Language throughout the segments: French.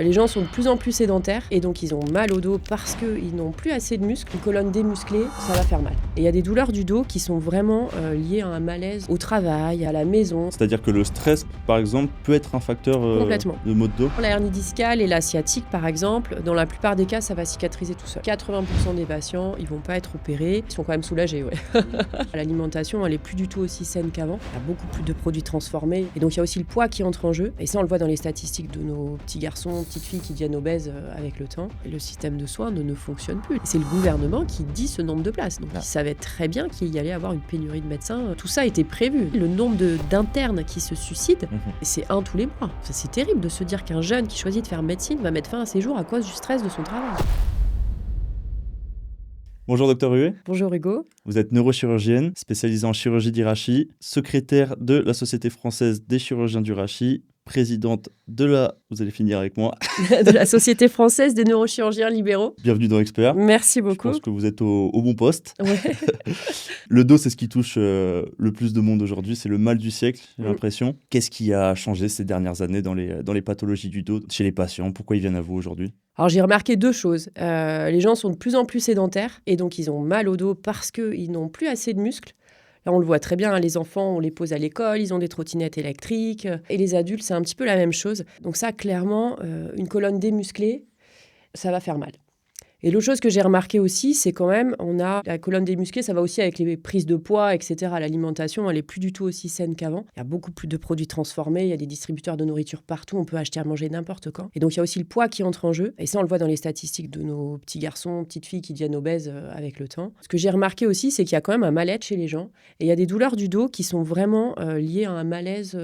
Les gens sont de plus en plus sédentaires et donc ils ont mal au dos parce qu'ils n'ont plus assez de muscles. Une colonne démusclée, ça va faire mal. Et il y a des douleurs du dos qui sont vraiment liées à un malaise au travail, à la maison. C'est-à-dire que le stress, par exemple, peut être un facteur Complètement. de maux de dos. La hernie discale et la sciatique, par exemple, dans la plupart des cas, ça va cicatriser tout seul. 80% des patients, ils vont pas être opérés, ils sont quand même soulagés, ouais. L'alimentation, elle est plus du tout aussi saine qu'avant. Il y a beaucoup plus de produits transformés. Et donc, il y a aussi le poids qui entre en jeu. Et ça, on le voit dans les statistiques de nos petits garçons, petites filles qui deviennent obèses avec le temps. Et le système de soins ne fonctionne plus. C'est le gouvernement qui dit ce nombre de places. Donc, ils savaient très bien qu'il y allait avoir une pénurie de médecins. Tout ça était prévu. Le nombre d'internes qui se suicident, c'est un tous les mois. Ça, c'est terrible de se dire qu'un jeune qui choisit de faire médecine va mettre fin à ses jours à cause du stress de son travail. Bonjour Dr Huet. Bonjour Hugo. Vous êtes neurochirurgienne, spécialisée en chirurgie du rachis, secrétaire de la Société française des chirurgiens du rachis, présidente de la... Vous allez finir avec moi. De la Société française des neurochirurgiens libéraux. Bienvenue dans Expert. Merci beaucoup. Je pense que vous êtes au bon poste. Ouais. Le dos, c'est ce qui touche le plus de monde aujourd'hui. C'est le mal du siècle, j'ai l'impression. Qu'est-ce qui a changé ces dernières années dans les pathologies du dos chez les patients? Pourquoi ils viennent à vous aujourd'hui? Alors j'ai remarqué deux choses. Les gens sont de plus en plus sédentaires et donc ils ont mal au dos parce qu'ils n'ont plus assez de muscles. Là, on le voit très bien, hein, les enfants, on les pose à l'école, ils ont des trottinettes électriques. Et les adultes, c'est un petit peu la même chose. Donc ça, clairement, une colonne démusclée, ça va faire mal. Et l'autre chose que j'ai remarqué aussi, c'est quand même, on a la colonne démusclée, ça va aussi avec les prises de poids, etc. L'alimentation, elle est plus du tout aussi saine qu'avant. Il y a beaucoup plus de produits transformés, il y a des distributeurs de nourriture partout, on peut acheter à manger n'importe quand. Et donc, il y a aussi le poids qui entre en jeu. Et ça, on le voit dans les statistiques de nos petits garçons, petites filles qui deviennent obèses avec le temps. Ce que j'ai remarqué aussi, c'est qu'il y a quand même un mal-être chez les gens. Et il y a des douleurs du dos qui sont vraiment liées à un malaise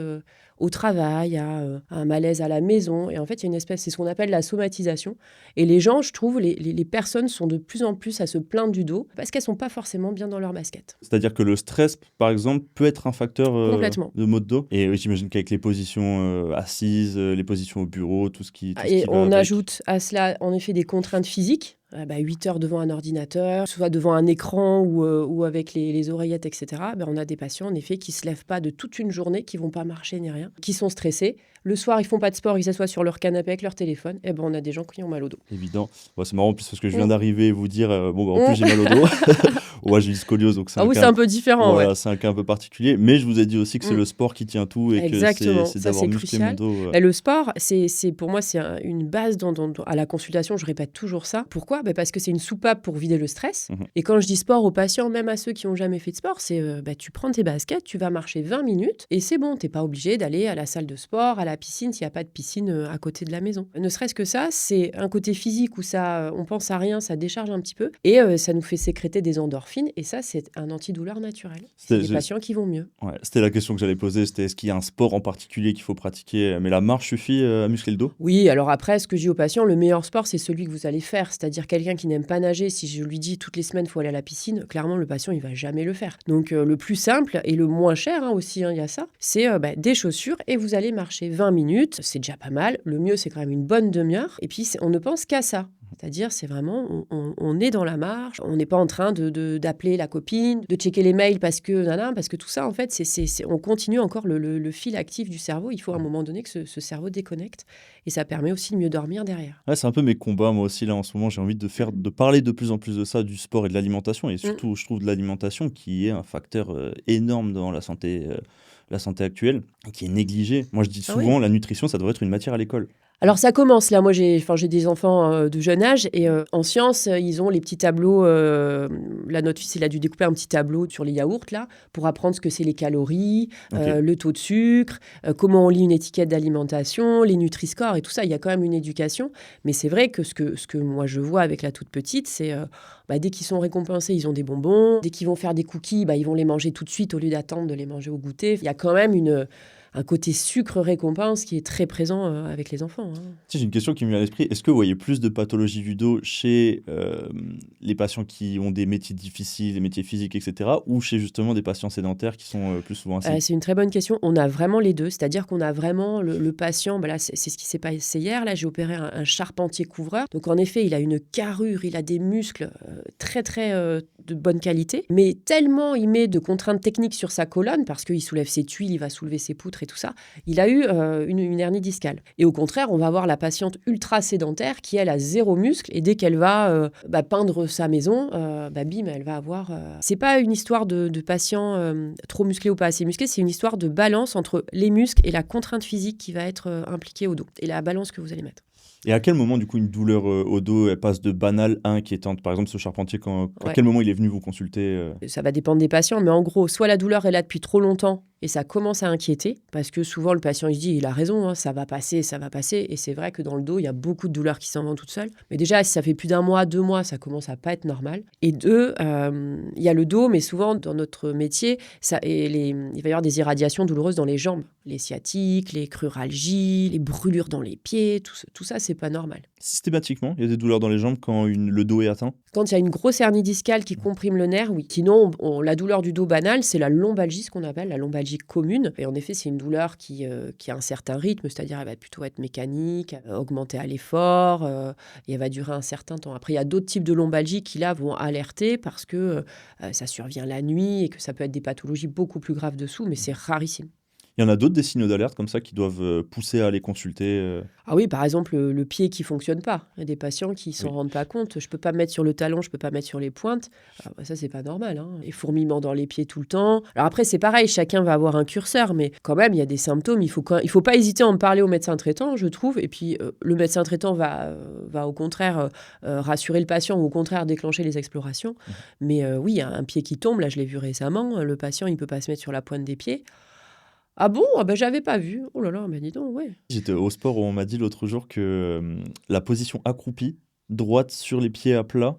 au travail, à un malaise à la maison. Et en fait, il y a une espèce, c'est ce qu'on appelle la somatisation. Et les gens, je trouve, les personnes sont de plus en plus à se plaindre du dos parce qu'elles ne sont pas forcément bien dans leur basket. C'est-à-dire que le stress, par exemple, peut être un facteur de maux de dos. Et j'imagine qu'avec les positions assises, les positions au bureau, tout ce qui Et on va ajoute à cela, en effet, des contraintes physiques. 8 heures devant un ordinateur, soit devant un écran ou avec les oreillettes, etc. On a des patients, en effet, qui ne se lèvent pas de toute une journée, qui ne vont pas marcher ni rien, qui sont stressés. Le soir, ils ne font pas de sport, ils s'assoient sur leur canapé avec leur téléphone. On a des gens qui ont mal au dos. Évident. C'est marrant, parce que je viens d'arriver et vous dire, en plus, j'ai mal au dos. Ouais, j'ai une scoliose, donc c'est un peu différent. Voilà, c'est un cas un peu particulier. Mais je vous ai dit aussi que c'est le sport qui tient tout et exactement. que c'est d'avoir musclé mon dos. Le sport, pour moi, c'est une base à la consultation. Je répète toujours ça. Pourquoi ? Parce que c'est une soupape pour vider le stress. Et quand je dis sport aux patients, même à ceux qui n'ont jamais fait de sport, c'est tu prends tes baskets, tu vas marcher 20 minutes et c'est bon. Tu n'es pas obligé d'aller à la salle de sport, à la piscine, s'il n'y a pas de piscine à côté de la maison. Ne serait-ce que ça, c'est un côté physique où on pense à rien, ça décharge un petit peu et ça nous fait sécréter des endorphines et ça, c'est un antidouleur naturel. C'est des patients qui vont mieux. Ouais, c'était la question que j'allais poser, c'était est-ce qu'il y a un sport en particulier qu'il faut pratiquer? Mais la marche suffit à muscler le dos? Oui, alors après, ce que je dis aux patients, le meilleur sport, c'est celui que vous allez faire. C'est-à-dire quelqu'un qui n'aime pas nager, si je lui dis toutes les semaines, il faut aller à la piscine, clairement, le patient, il va jamais le faire. Donc, le plus simple et le moins cher aussi, il y a ça, c'est des chaussures et vous allez marcher 20 minutes. C'est déjà pas mal. Le mieux, c'est quand même une bonne demi-heure. Et puis, on ne pense qu'à ça. C'est-à-dire, c'est vraiment, on est dans la marche, on n'est pas en train d'appeler la copine, de checker les mails parce que tout ça, en fait, on continue encore le fil actif du cerveau. Il faut à un moment donné que ce cerveau déconnecte et ça permet aussi de mieux dormir derrière. Ouais, c'est un peu mes combats, moi aussi, là, en ce moment, j'ai envie de parler de plus en plus de ça, du sport et de l'alimentation et surtout, je trouve, de l'alimentation qui est un facteur énorme dans la santé actuelle, qui est négligée. Moi, je dis souvent, la nutrition, ça devrait être une matière à l'école. Alors ça commence là, moi j'ai des enfants de jeune âge et en sciences ils ont les petits tableaux, là notre fils il a dû découper un petit tableau sur les yaourts là pour apprendre ce que c'est les calories, le taux de sucre, comment on lit une étiquette d'alimentation, les Nutri-Score et tout ça, il y a quand même une éducation, mais c'est vrai que ce que moi je vois avec la toute petite c'est dès qu'ils sont récompensés ils ont des bonbons, dès qu'ils vont faire des cookies ils vont les manger tout de suite au lieu d'attendre de les manger au goûter, il y a quand même un côté sucre-récompense qui est très présent avec les enfants. J'ai une question qui me vient à l'esprit. Est-ce que vous voyez plus de pathologies du dos chez les patients qui ont des métiers difficiles, des métiers physiques, etc. ou chez justement des patients sédentaires qui sont plus souvent assis? C'est une très bonne question. On a vraiment les deux. C'est-à-dire qu'on a vraiment le patient. Là, c'est ce qui s'est passé hier. Là, j'ai opéré un charpentier couvreur. Donc, en effet, il a une carrure, il a des muscles très, très de bonne qualité, mais tellement il met de contraintes techniques sur sa colonne, parce qu'il soulève ses tuiles, il va soulever ses poutres et tout ça, il a eu une hernie discale. Et au contraire, on va avoir la patiente ultra sédentaire qui, elle, a zéro muscle, et dès qu'elle va peindre sa maison, bim, elle va avoir... C'est pas une histoire de patient trop musclé ou pas assez musclé, c'est une histoire de balance entre les muscles et la contrainte physique qui va être impliquée au dos, et la balance que vous allez mettre. Et à quel moment, du coup, une douleur au dos, elle passe de banale à inquiétante? Par exemple, ce charpentier, à quel moment il est venu vous consulter? Ça va dépendre des patients, mais en gros, soit la douleur est là depuis trop longtemps et ça commence à inquiéter, parce que souvent le patient il se dit, il a raison, ça va passer, et c'est vrai que dans le dos, il y a beaucoup de douleurs qui s'en vont toutes seules. Mais déjà, si ça fait plus d'un mois, 2 mois, ça commence à pas être normal. Et 2, il y a le dos, mais souvent dans notre métier, il va y avoir des irradiations douloureuses dans les jambes, les sciatiques, les cruralgies, les brûlures dans les pieds, tout ça, c'est pas normal. Systématiquement, il y a des douleurs dans les jambes quand le dos est atteint? Quand il y a une grosse hernie discale qui comprime le nerf, oui. Sinon, la douleur du dos banale, c'est la lombalgie, ce qu'on appelle la lombalgie commune. Et en effet, c'est une douleur qui a un certain rythme, c'est-à-dire elle va plutôt être mécanique, augmenter à l'effort, et elle va durer un certain temps. Après, il y a d'autres types de lombalgie qui, là, vont alerter parce que ça survient la nuit et que ça peut être des pathologies beaucoup plus graves dessous, mais c'est rarissime. Il y en a d'autres, des signaux d'alerte comme ça, qui doivent pousser à aller consulter? Ah oui, par exemple, le pied qui fonctionne pas. Il y a des patients qui s'en rendent pas compte. Je peux pas mettre sur le talon, je peux pas mettre sur les pointes. Ça, c'est pas normal. Les fourmillements dans les pieds tout le temps. Alors après, c'est pareil, chacun va avoir un curseur, mais quand même, il y a des symptômes. Il faut pas hésiter à en parler au médecin traitant, je trouve. Et puis, le médecin traitant va au contraire rassurer le patient, ou au contraire déclencher les explorations. Mais oui, il y a un pied qui tombe. Là, je l'ai vu récemment. Le patient, il peut pas se mettre sur la pointe des pieds. Ah bon? Ah ben, j'avais pas vu. Oh là là, dis donc, ouais. J'étais au sport où on m'a dit l'autre jour que la position accroupie, droite sur les pieds à plat,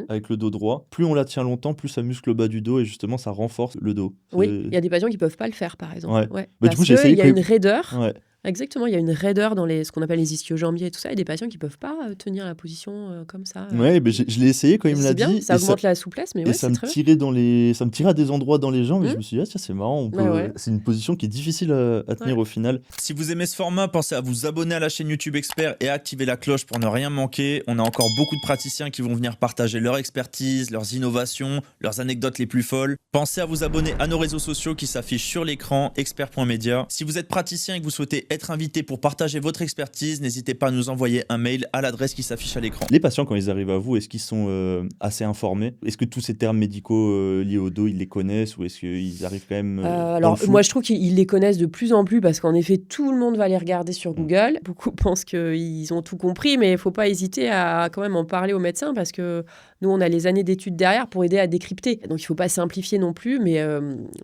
avec le dos droit, plus on la tient longtemps, plus ça muscle le bas du dos et justement ça renforce le dos. Oui, il y a des patients qui peuvent pas le faire, par exemple. Ouais. Parce du coup, j'ai essayé qu'il y a une raideur. Ouais. Exactement, il y a une raideur dans ce qu'on appelle les ischio-jambiers et tout ça. Il y a des patients qui peuvent pas tenir la position comme ça. Ouais, je l'ai essayé quand il me l'a C'est bien, dit. ça augmente la souplesse, mais Et ouais, ça c'est me très bien. tirait ça me tirait à des endroits dans les jambes et je me suis dit, ah tiens, c'est marrant, c'est une position qui est difficile à tenir au final. Si vous aimez ce format, pensez à vous abonner à la chaîne YouTube Expert et à activer la cloche pour ne rien manquer. On a encore beaucoup de praticiens qui vont venir partager leur expertise, leurs innovations, leurs anecdotes les plus folles. Pensez à vous abonner à nos réseaux sociaux qui s'affichent sur l'écran, expert.media. Si vous êtes praticien et que vous souhaitez être invité pour partager votre expertise, n'hésitez pas à nous envoyer un mail à l'adresse qui s'affiche à l'écran. Les patients, quand ils arrivent à vous, est-ce qu'ils sont assez informés? Est-ce que tous ces termes médicaux liés au dos, ils les connaissent, ou est-ce qu'ils arrivent quand même Alors, moi, je trouve qu'ils les connaissent de plus en plus, parce qu'en effet, tout le monde va les regarder sur Google. Beaucoup pensent qu'ils ont tout compris, mais il ne faut pas hésiter à quand même en parler au médecin, parce que nous, on a les années d'études derrière pour aider à décrypter. Donc, il ne faut pas simplifier non plus, mais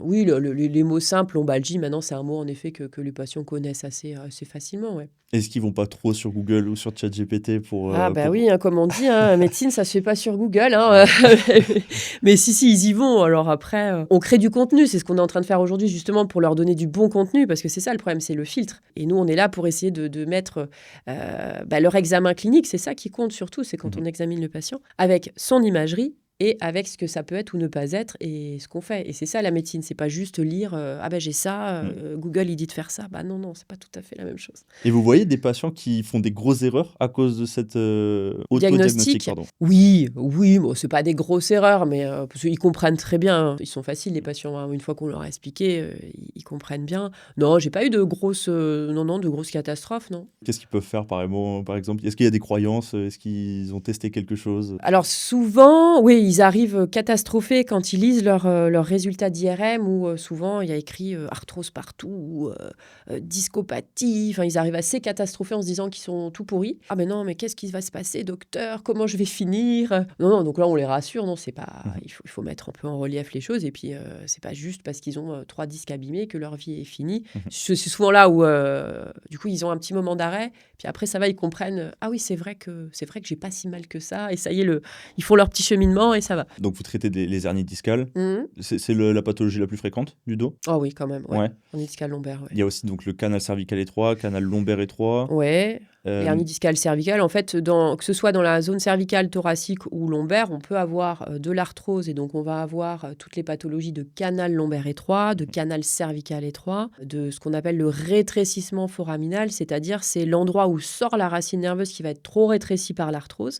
oui, les mots simples, lombalgie, maintenant, c'est un mot en effet que les patients connaissent assez facilement. Ouais. Est-ce qu'ils vont pas trop sur Google ou sur ChatGPT pour... Oui, comme on dit, médecine, ça se fait pas sur Google. Mais si, ils y vont. Alors après, on crée du contenu. C'est ce qu'on est en train de faire aujourd'hui, justement, pour leur donner du bon contenu, parce que c'est ça le problème, c'est le filtre. Et nous, on est là pour essayer de mettre leur examen clinique. C'est ça qui compte surtout, c'est quand on examine le patient, avec son imagerie, et avec ce que ça peut être ou ne pas être et ce qu'on fait. Et c'est ça la médecine, c'est pas juste lire j'ai ça, Google il dit de faire ça. Non, c'est pas tout à fait la même chose. Et vous voyez des patients qui font des grosses erreurs à cause de cette auto-diagnostic, pardon. Oui, bon, c'est pas des grosses erreurs, mais parce qu'ils comprennent très bien. Ils sont faciles, les patients, une fois qu'on leur a expliqué, ils comprennent bien. Non, j'ai pas eu de grosses catastrophes, non. Qu'est-ce qu'ils peuvent faire par exemple? Est-ce qu'il y a des croyances? Est-ce qu'ils ont testé quelque chose? Alors souvent, oui, ils arrivent catastrophés quand ils lisent leurs résultats d'IRM, où souvent il y a écrit arthrose partout, ou discopathie. Enfin, ils arrivent assez catastrophés en se disant qu'ils sont tout pourris. Ah mais non, mais qu'est-ce qui va se passer, docteur? Comment je vais finir? Non, donc là on les rassure. Non, c'est pas. Il faut mettre un peu en relief les choses. Et puis c'est pas juste parce qu'ils ont 3 disques abîmés que leur vie est finie. C'est souvent là où du coup ils ont un petit moment d'arrêt. Puis après ça va, ils comprennent. Ah oui, c'est vrai que j'ai pas si mal que ça. Et ça y est, ils font leur petit cheminement et ça va. Donc vous traitez les hernies discales. C'est la pathologie la plus fréquente du dos? Ah oui, quand même. Ouais. Hernie discale lombaire. Ouais. Il y a aussi donc le canal cervical étroit, canal lombaire étroit. Ouais. Hernie discale cervicale, en fait, que ce soit dans la zone cervicale, thoracique ou lombaire, on peut avoir de l'arthrose, et donc on va avoir toutes les pathologies de canal lombaire étroit, de canal cervical étroit, de ce qu'on appelle le rétrécissement foraminal, c'est-à-dire c'est l'endroit où sort la racine nerveuse qui va être trop rétrécie par l'arthrose.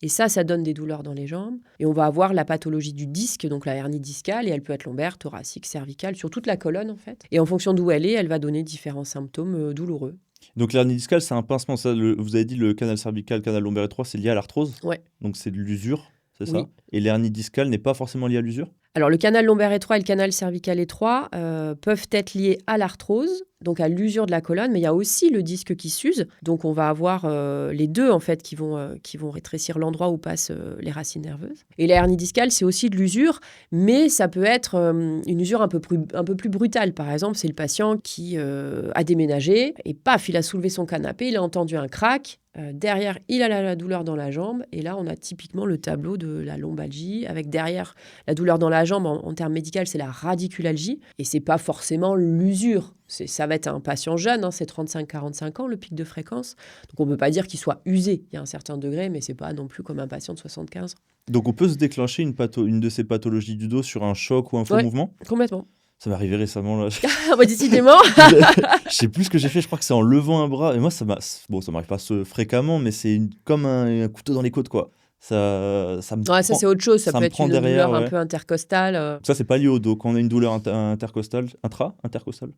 Et ça donne des douleurs dans les jambes. Et on va avoir la pathologie du disque, donc la hernie discale, et elle peut être lombaire, thoracique, cervicale, sur toute la colonne en fait. Et en fonction d'où elle va donner différents symptômes douloureux. Donc l'hernie discale, c'est un pincement. Ça, vous avez dit le canal cervical, canal lombaire étroit, c'est lié à l'arthrose. Ouais. Donc c'est de l'usure, c'est Oui. ça. Et l'hernie discale n'est pas forcément liée à l'usure. Alors, le canal lombaire étroit et le canal cervical étroit peuvent être liés à l'arthrose, donc à l'usure de la colonne, mais il y a aussi le disque qui s'use. Donc, on va avoir les deux, en fait, qui vont rétrécir l'endroit où passent les racines nerveuses. Et la hernie discale, c'est aussi de l'usure, mais ça peut être une usure un peu plus brutale. Par exemple, c'est le patient qui a déménagé et paf, il a soulevé son canapé, il a entendu un crack. Derrière, il a la douleur dans la jambe. Et là, on a typiquement le tableau de la lombalgie, avec derrière la douleur dans la jambe, en termes médicaux, c'est la radiculalgie. Et c'est pas forcément l'usure. Ça va être un patient jeune, c'est 35-45 ans, le pic de fréquence. Donc, on ne peut pas dire qu'il soit usé. Il y a un certain degré, mais c'est pas non plus comme un patient de 75. Donc on peut se déclencher une de ces pathologies du dos sur un choc ou un faux mouvement. Complètement. Ça m'est arrivé récemment là. Décidément. Je sais plus ce que j'ai fait, je crois que c'est en levant un bras. Et moi, ça m'arrive pas fréquemment, mais c'est comme un couteau dans les côtes, quoi. Ça me ça c'est autre chose. Ça peut être une derrière, douleur un peu intercostale. Ça, c'est pas lié au dos. Quand on a une douleur intercostale, intercostale.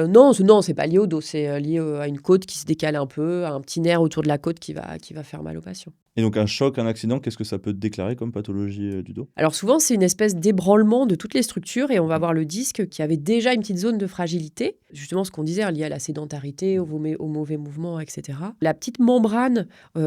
Non, c'est pas lié au dos. C'est lié à une côte qui se décale un peu, à un petit nerf autour de la côte qui va faire mal au patient. Et donc un choc, un accident, qu'est-ce que ça peut déclarer comme pathologie du dos? Alors souvent, c'est une espèce d'ébranlement de toutes les structures et on va avoir le disque qui avait déjà une petite zone de fragilité, justement ce qu'on disait, lié à la sédentarité, au mauvais mouvement, etc. La petite membrane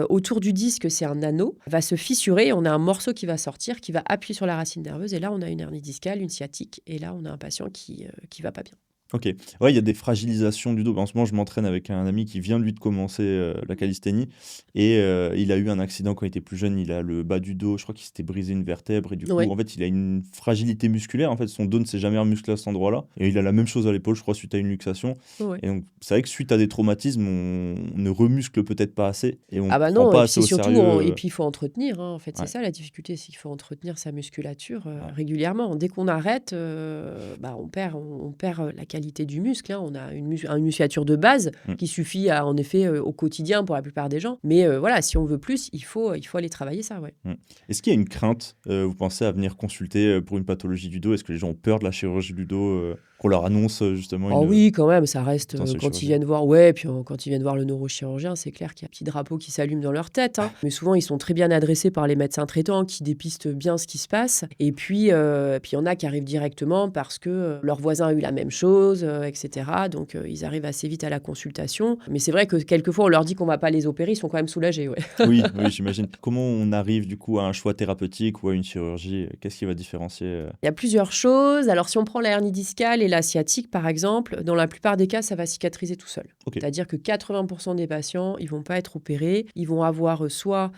autour du disque, c'est un anneau, va se fissurer et on a un morceau qui va sortir, qui va appuyer sur la racine nerveuse et là, on a une hernie discale, une sciatique et là, on a un patient qui va pas bien. Ok. Ouais, il y a des fragilisations du dos. En ce moment, je m'entraîne avec un ami qui vient, lui, de commencer la calisthénie. Et il a eu un accident quand il était plus jeune. Il a le bas du dos. Je crois qu'il s'était brisé une vertèbre. Et du coup, en fait, il a une fragilité musculaire. En fait, son dos ne s'est jamais remusclé à cet endroit-là. Et il a la même chose à l'épaule, je crois, suite à une luxation. Ouais. Et donc, c'est vrai que suite à des traumatismes, on ne remuscle peut-être pas assez. Et on non, prend pas et assez puis au surtout, sérieux. et puis il faut entretenir. En fait, c'est ça la difficulté, c'est qu'il faut entretenir sa musculature régulièrement. Dès qu'on arrête, on perd la qualité du muscle. On a une musculature de base qui suffit en effet au quotidien pour la plupart des gens. Mais voilà, si on veut plus, il faut aller travailler ça. Ouais. Est-ce qu'il y a une crainte, vous pensez, à venir consulter pour une pathologie du dos? Est-ce que les gens ont peur de la chirurgie du dos qu'on leur annonce justement Oui, quand même, ça reste quand ils viennent voir. Ouais, puis quand ils viennent voir le neurochirurgien, c'est clair qu'il y a un petit drapeau qui s'allume dans leur tête. Mais souvent, ils sont très bien adressés par les médecins traitants qui dépistent bien ce qui se passe. Et puis, il y en a qui arrivent directement parce que leur voisin a eu la même chose, etc. Donc, ils arrivent assez vite à la consultation. Mais c'est vrai que quelquefois, on leur dit qu'on ne va pas les opérer, ils sont quand même soulagés. Ouais. Oui, j'imagine. Comment on arrive du coup à un choix thérapeutique ou à une chirurgie? Qu'est-ce qui va différencier Il y a plusieurs choses. Alors, si on prend la hernie discale et la sciatique, par exemple, dans la plupart des cas, ça va cicatriser tout seul. Okay. C'est-à-dire que 80% des patients, ils ne vont pas être opérés. Ils vont avoir soit...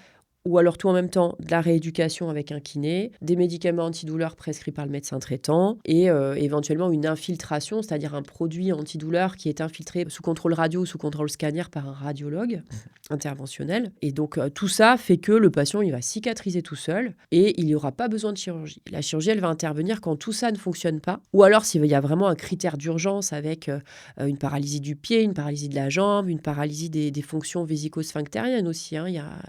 ou alors tout en même temps, de la rééducation avec un kiné, des médicaments antidouleurs prescrits par le médecin traitant et éventuellement une infiltration, c'est-à-dire un produit antidouleur qui est infiltré sous contrôle radio ou sous contrôle scanner par un radiologue interventionnel. Et donc tout ça fait que le patient, il va cicatriser tout seul et il n'y aura pas besoin de chirurgie. La chirurgie, elle va intervenir quand tout ça ne fonctionne pas ou alors s'il y a vraiment un critère d'urgence avec une paralysie du pied, une paralysie de la jambe, une paralysie des fonctions vésico-sphinctériennes aussi.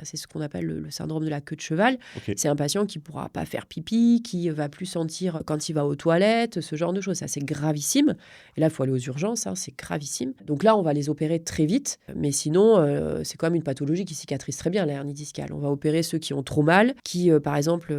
C'est ce qu'on appelle le syndrome de la queue de cheval. Okay. C'est un patient qui ne pourra pas faire pipi, qui va plus sentir quand il va aux toilettes, ce genre de choses. Ça, c'est gravissime. Et là, il faut aller aux urgences, c'est gravissime. Donc là, on va les opérer très vite. Mais sinon, c'est quand même une pathologie qui cicatrise très bien, la hernie discale. On va opérer ceux qui ont trop mal, qui, par exemple,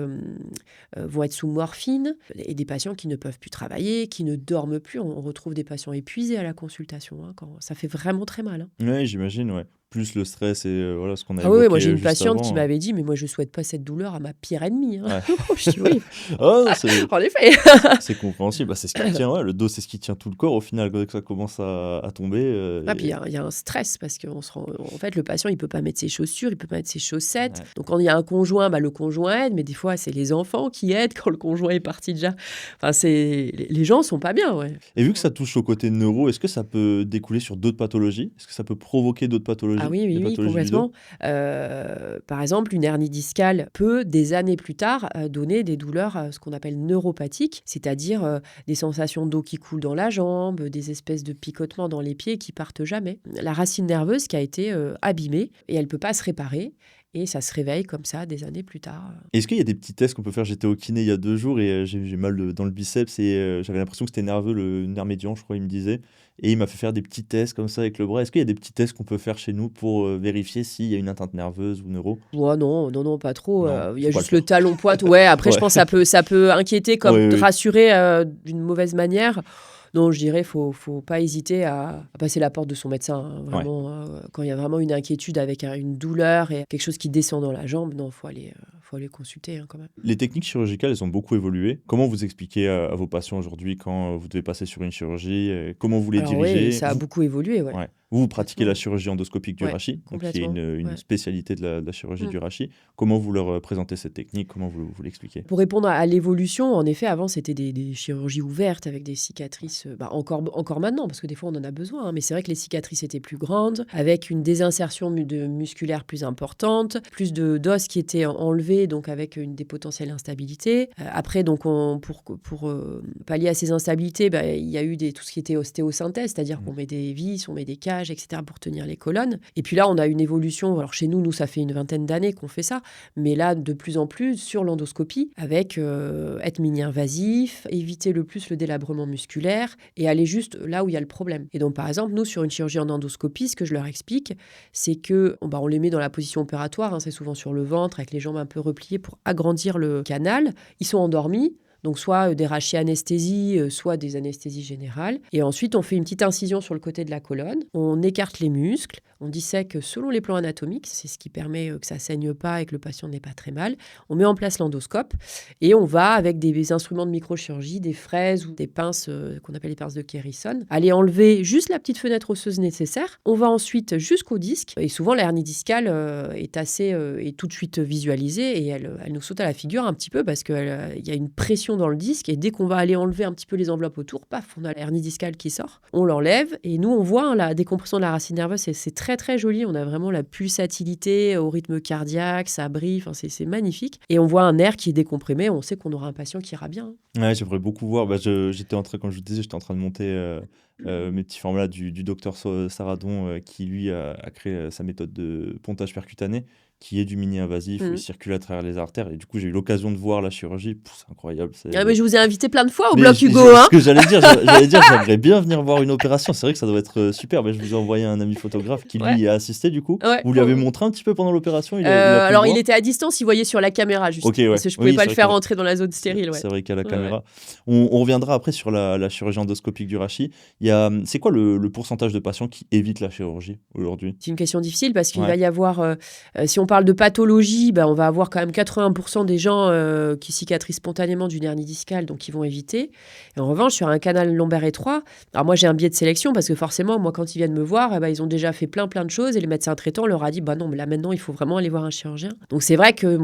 vont être sous morphine, et des patients qui ne peuvent plus travailler, qui ne dorment plus. On retrouve des patients épuisés à la consultation. Quand ça fait vraiment très mal. Oui, j'imagine, ouais. Plus le stress et voilà ce qu'on a évoqué. Oui, moi j'ai une patiente qui m'avait dit, mais moi je souhaite pas cette douleur à ma pire ennemie. Ouais. Je dis oui. En effet. C'est compréhensible. C'est ce qui tient. Le dos, c'est ce qui tient tout le corps. Au final, quand ça commence à tomber. Puis il y a un stress parce qu'on se rend. En fait, le patient, il peut pas mettre ses chaussures, il peut pas mettre ses chaussettes. Ouais. Donc quand il y a un conjoint, le conjoint aide, mais des fois c'est les enfants qui aident quand le conjoint est parti déjà. Enfin, les gens sont pas bien. Ouais. Et vu que ça touche au côté neuro, est-ce que ça peut découler sur d'autres pathologies? Est-ce que ça peut provoquer d'autres pathologies? Ah oui, complètement. Par exemple, une hernie discale peut, des années plus tard, donner des douleurs, ce qu'on appelle neuropathiques, c'est-à-dire des sensations d'eau qui coule dans la jambe, des espèces de picotements dans les pieds qui partent jamais. La racine nerveuse qui a été abîmée et elle ne peut pas se réparer. Et ça se réveille comme ça des années plus tard. Est-ce qu'il y a des petits tests qu'on peut faire? J'étais au kiné il y a 2 jours et j'ai mal dans le biceps et j'avais l'impression que c'était nerveux, le nerf médian, je crois, il me disait. Et il m'a fait faire des petits tests comme ça avec le bras. Est-ce qu'il y a des petits tests qu'on peut faire chez nous pour vérifier s'il y a une atteinte nerveuse ou neuro? Ouais, non, pas trop. Non, Il y a faut pas juste le le talon pointe. Ouais, après, je Ouais. pense que ça peut inquiéter comme Oui, oui. rassurer d'une mauvaise manière. Non, je dirais, faut pas hésiter à passer la porte de son médecin. Hein, vraiment, quand il y a vraiment une inquiétude avec une douleur et quelque chose qui descend dans la jambe, non, faut aller consulter hein, quand même. Les techniques chirurgicales, elles ont beaucoup évolué. Comment vous expliquez à vos patients aujourd'hui quand vous devez passer sur une chirurgie? Comment vous les Alors dirigez? oui, ça a beaucoup évolué, ouais. Ouais. Vous pratiquez la chirurgie endoscopique du Ouais, rachis, donc qui est complètement, une ouais. spécialité de la chirurgie du rachis. Comment vous leur présentez cette technique? Comment vous l'expliquez? Pour répondre à l'évolution, en effet, avant, c'était des chirurgies ouvertes avec des cicatrices, encore maintenant, parce que des fois, on en a besoin, hein, mais c'est vrai que les cicatrices étaient plus grandes, avec une désinsertion musculaire plus importante, plus d'os qui étaient enlevés, donc avec des potentielles instabilités. Après, donc, pour pallier à ces instabilités, il y a eu tout ce qui était ostéosynthèse, c'est-à-dire qu'on met des vis, on met des cages, etc., pour tenir les colonnes. Et puis là, on a une évolution. Alors chez nous, ça fait une 20aine d'années qu'on fait ça, mais là, de plus en plus, sur l'endoscopie, avec être mini-invasif, éviter le plus le délabrement musculaire et aller juste là où il y a le problème. Et donc, par exemple, nous, sur une chirurgie en endoscopie, ce que je leur explique, c'est que on les met dans la position opératoire, hein, c'est souvent sur le ventre, avec les jambes un peu repliées pour agrandir le canal. Ils sont endormis. Donc soit des rachianesthésies, soit des anesthésies générales. Et ensuite, on fait une petite incision sur le côté de la colonne. On écarte les muscles. On dissèque selon les plans anatomiques. C'est ce qui permet que ça ne saigne pas et que le patient n'ait pas très mal. On met en place l'endoscope. Et on va, avec des instruments de microchirurgie, des fraises ou des pinces qu'on appelle les pinces de Kerrison, aller enlever juste la petite fenêtre osseuse nécessaire. On va ensuite jusqu'au disque. Et souvent, la hernie discale est tout de suite visualisée. Et elle nous saute à la figure un petit peu parce qu'il y a une pression dans le disque et dès qu'on va aller enlever un petit peu les enveloppes autour, paf, on a la hernie discale qui sort. On l'enlève et nous on voit la décompression de la racine nerveuse, c'est très très joli. On a vraiment la pulsatilité au rythme cardiaque, ça brille, c'est magnifique. Et on voit un nerf qui est décomprimé, on sait qu'on aura un patient qui ira bien. Ouais, j'aimerais beaucoup voir. J'étais en train, comme je vous disais, j'étais en train de monter mes petits formats du docteur Saradon qui lui a créé sa méthode de pontage percutané qui est du mini-invasif, où il circule à travers les artères. Et du coup, j'ai eu l'occasion de voir la chirurgie. C'est incroyable. Mais je vous ai invité plein de fois au Mais bloc Hugo. Hein. Ce que j'allais dire, j'aimerais bien venir voir une opération. C'est vrai que ça doit être super. Mais je vous ai envoyé un ami photographe qui lui a assisté du coup. Ouais. Vous lui avez montré un petit peu pendant l'opération? Alors il était à distance, il voyait sur la caméra juste. Okay, ouais. Parce que je pouvais pas le faire rentrer dans la zone stérile. C'est vrai qu'il y a la caméra. On reviendra après sur la chirurgie endoscopique du rachis. C'est quoi le pourcentage de patients qui évitent la chirurgie aujourd'hui? C'est une question difficile parce qu'il va y avoir, si on parle de pathologie, on va avoir quand même 80% des gens qui cicatrisent spontanément d'une hernie discale, donc ils vont éviter. Et en revanche, sur un canal lombaire étroit, alors moi j'ai un biais de sélection parce que forcément, moi quand ils viennent me voir, ils ont déjà fait plein de choses et les médecins traitants leur a dit, non, mais là maintenant il faut vraiment aller voir un chirurgien. Donc c'est vrai que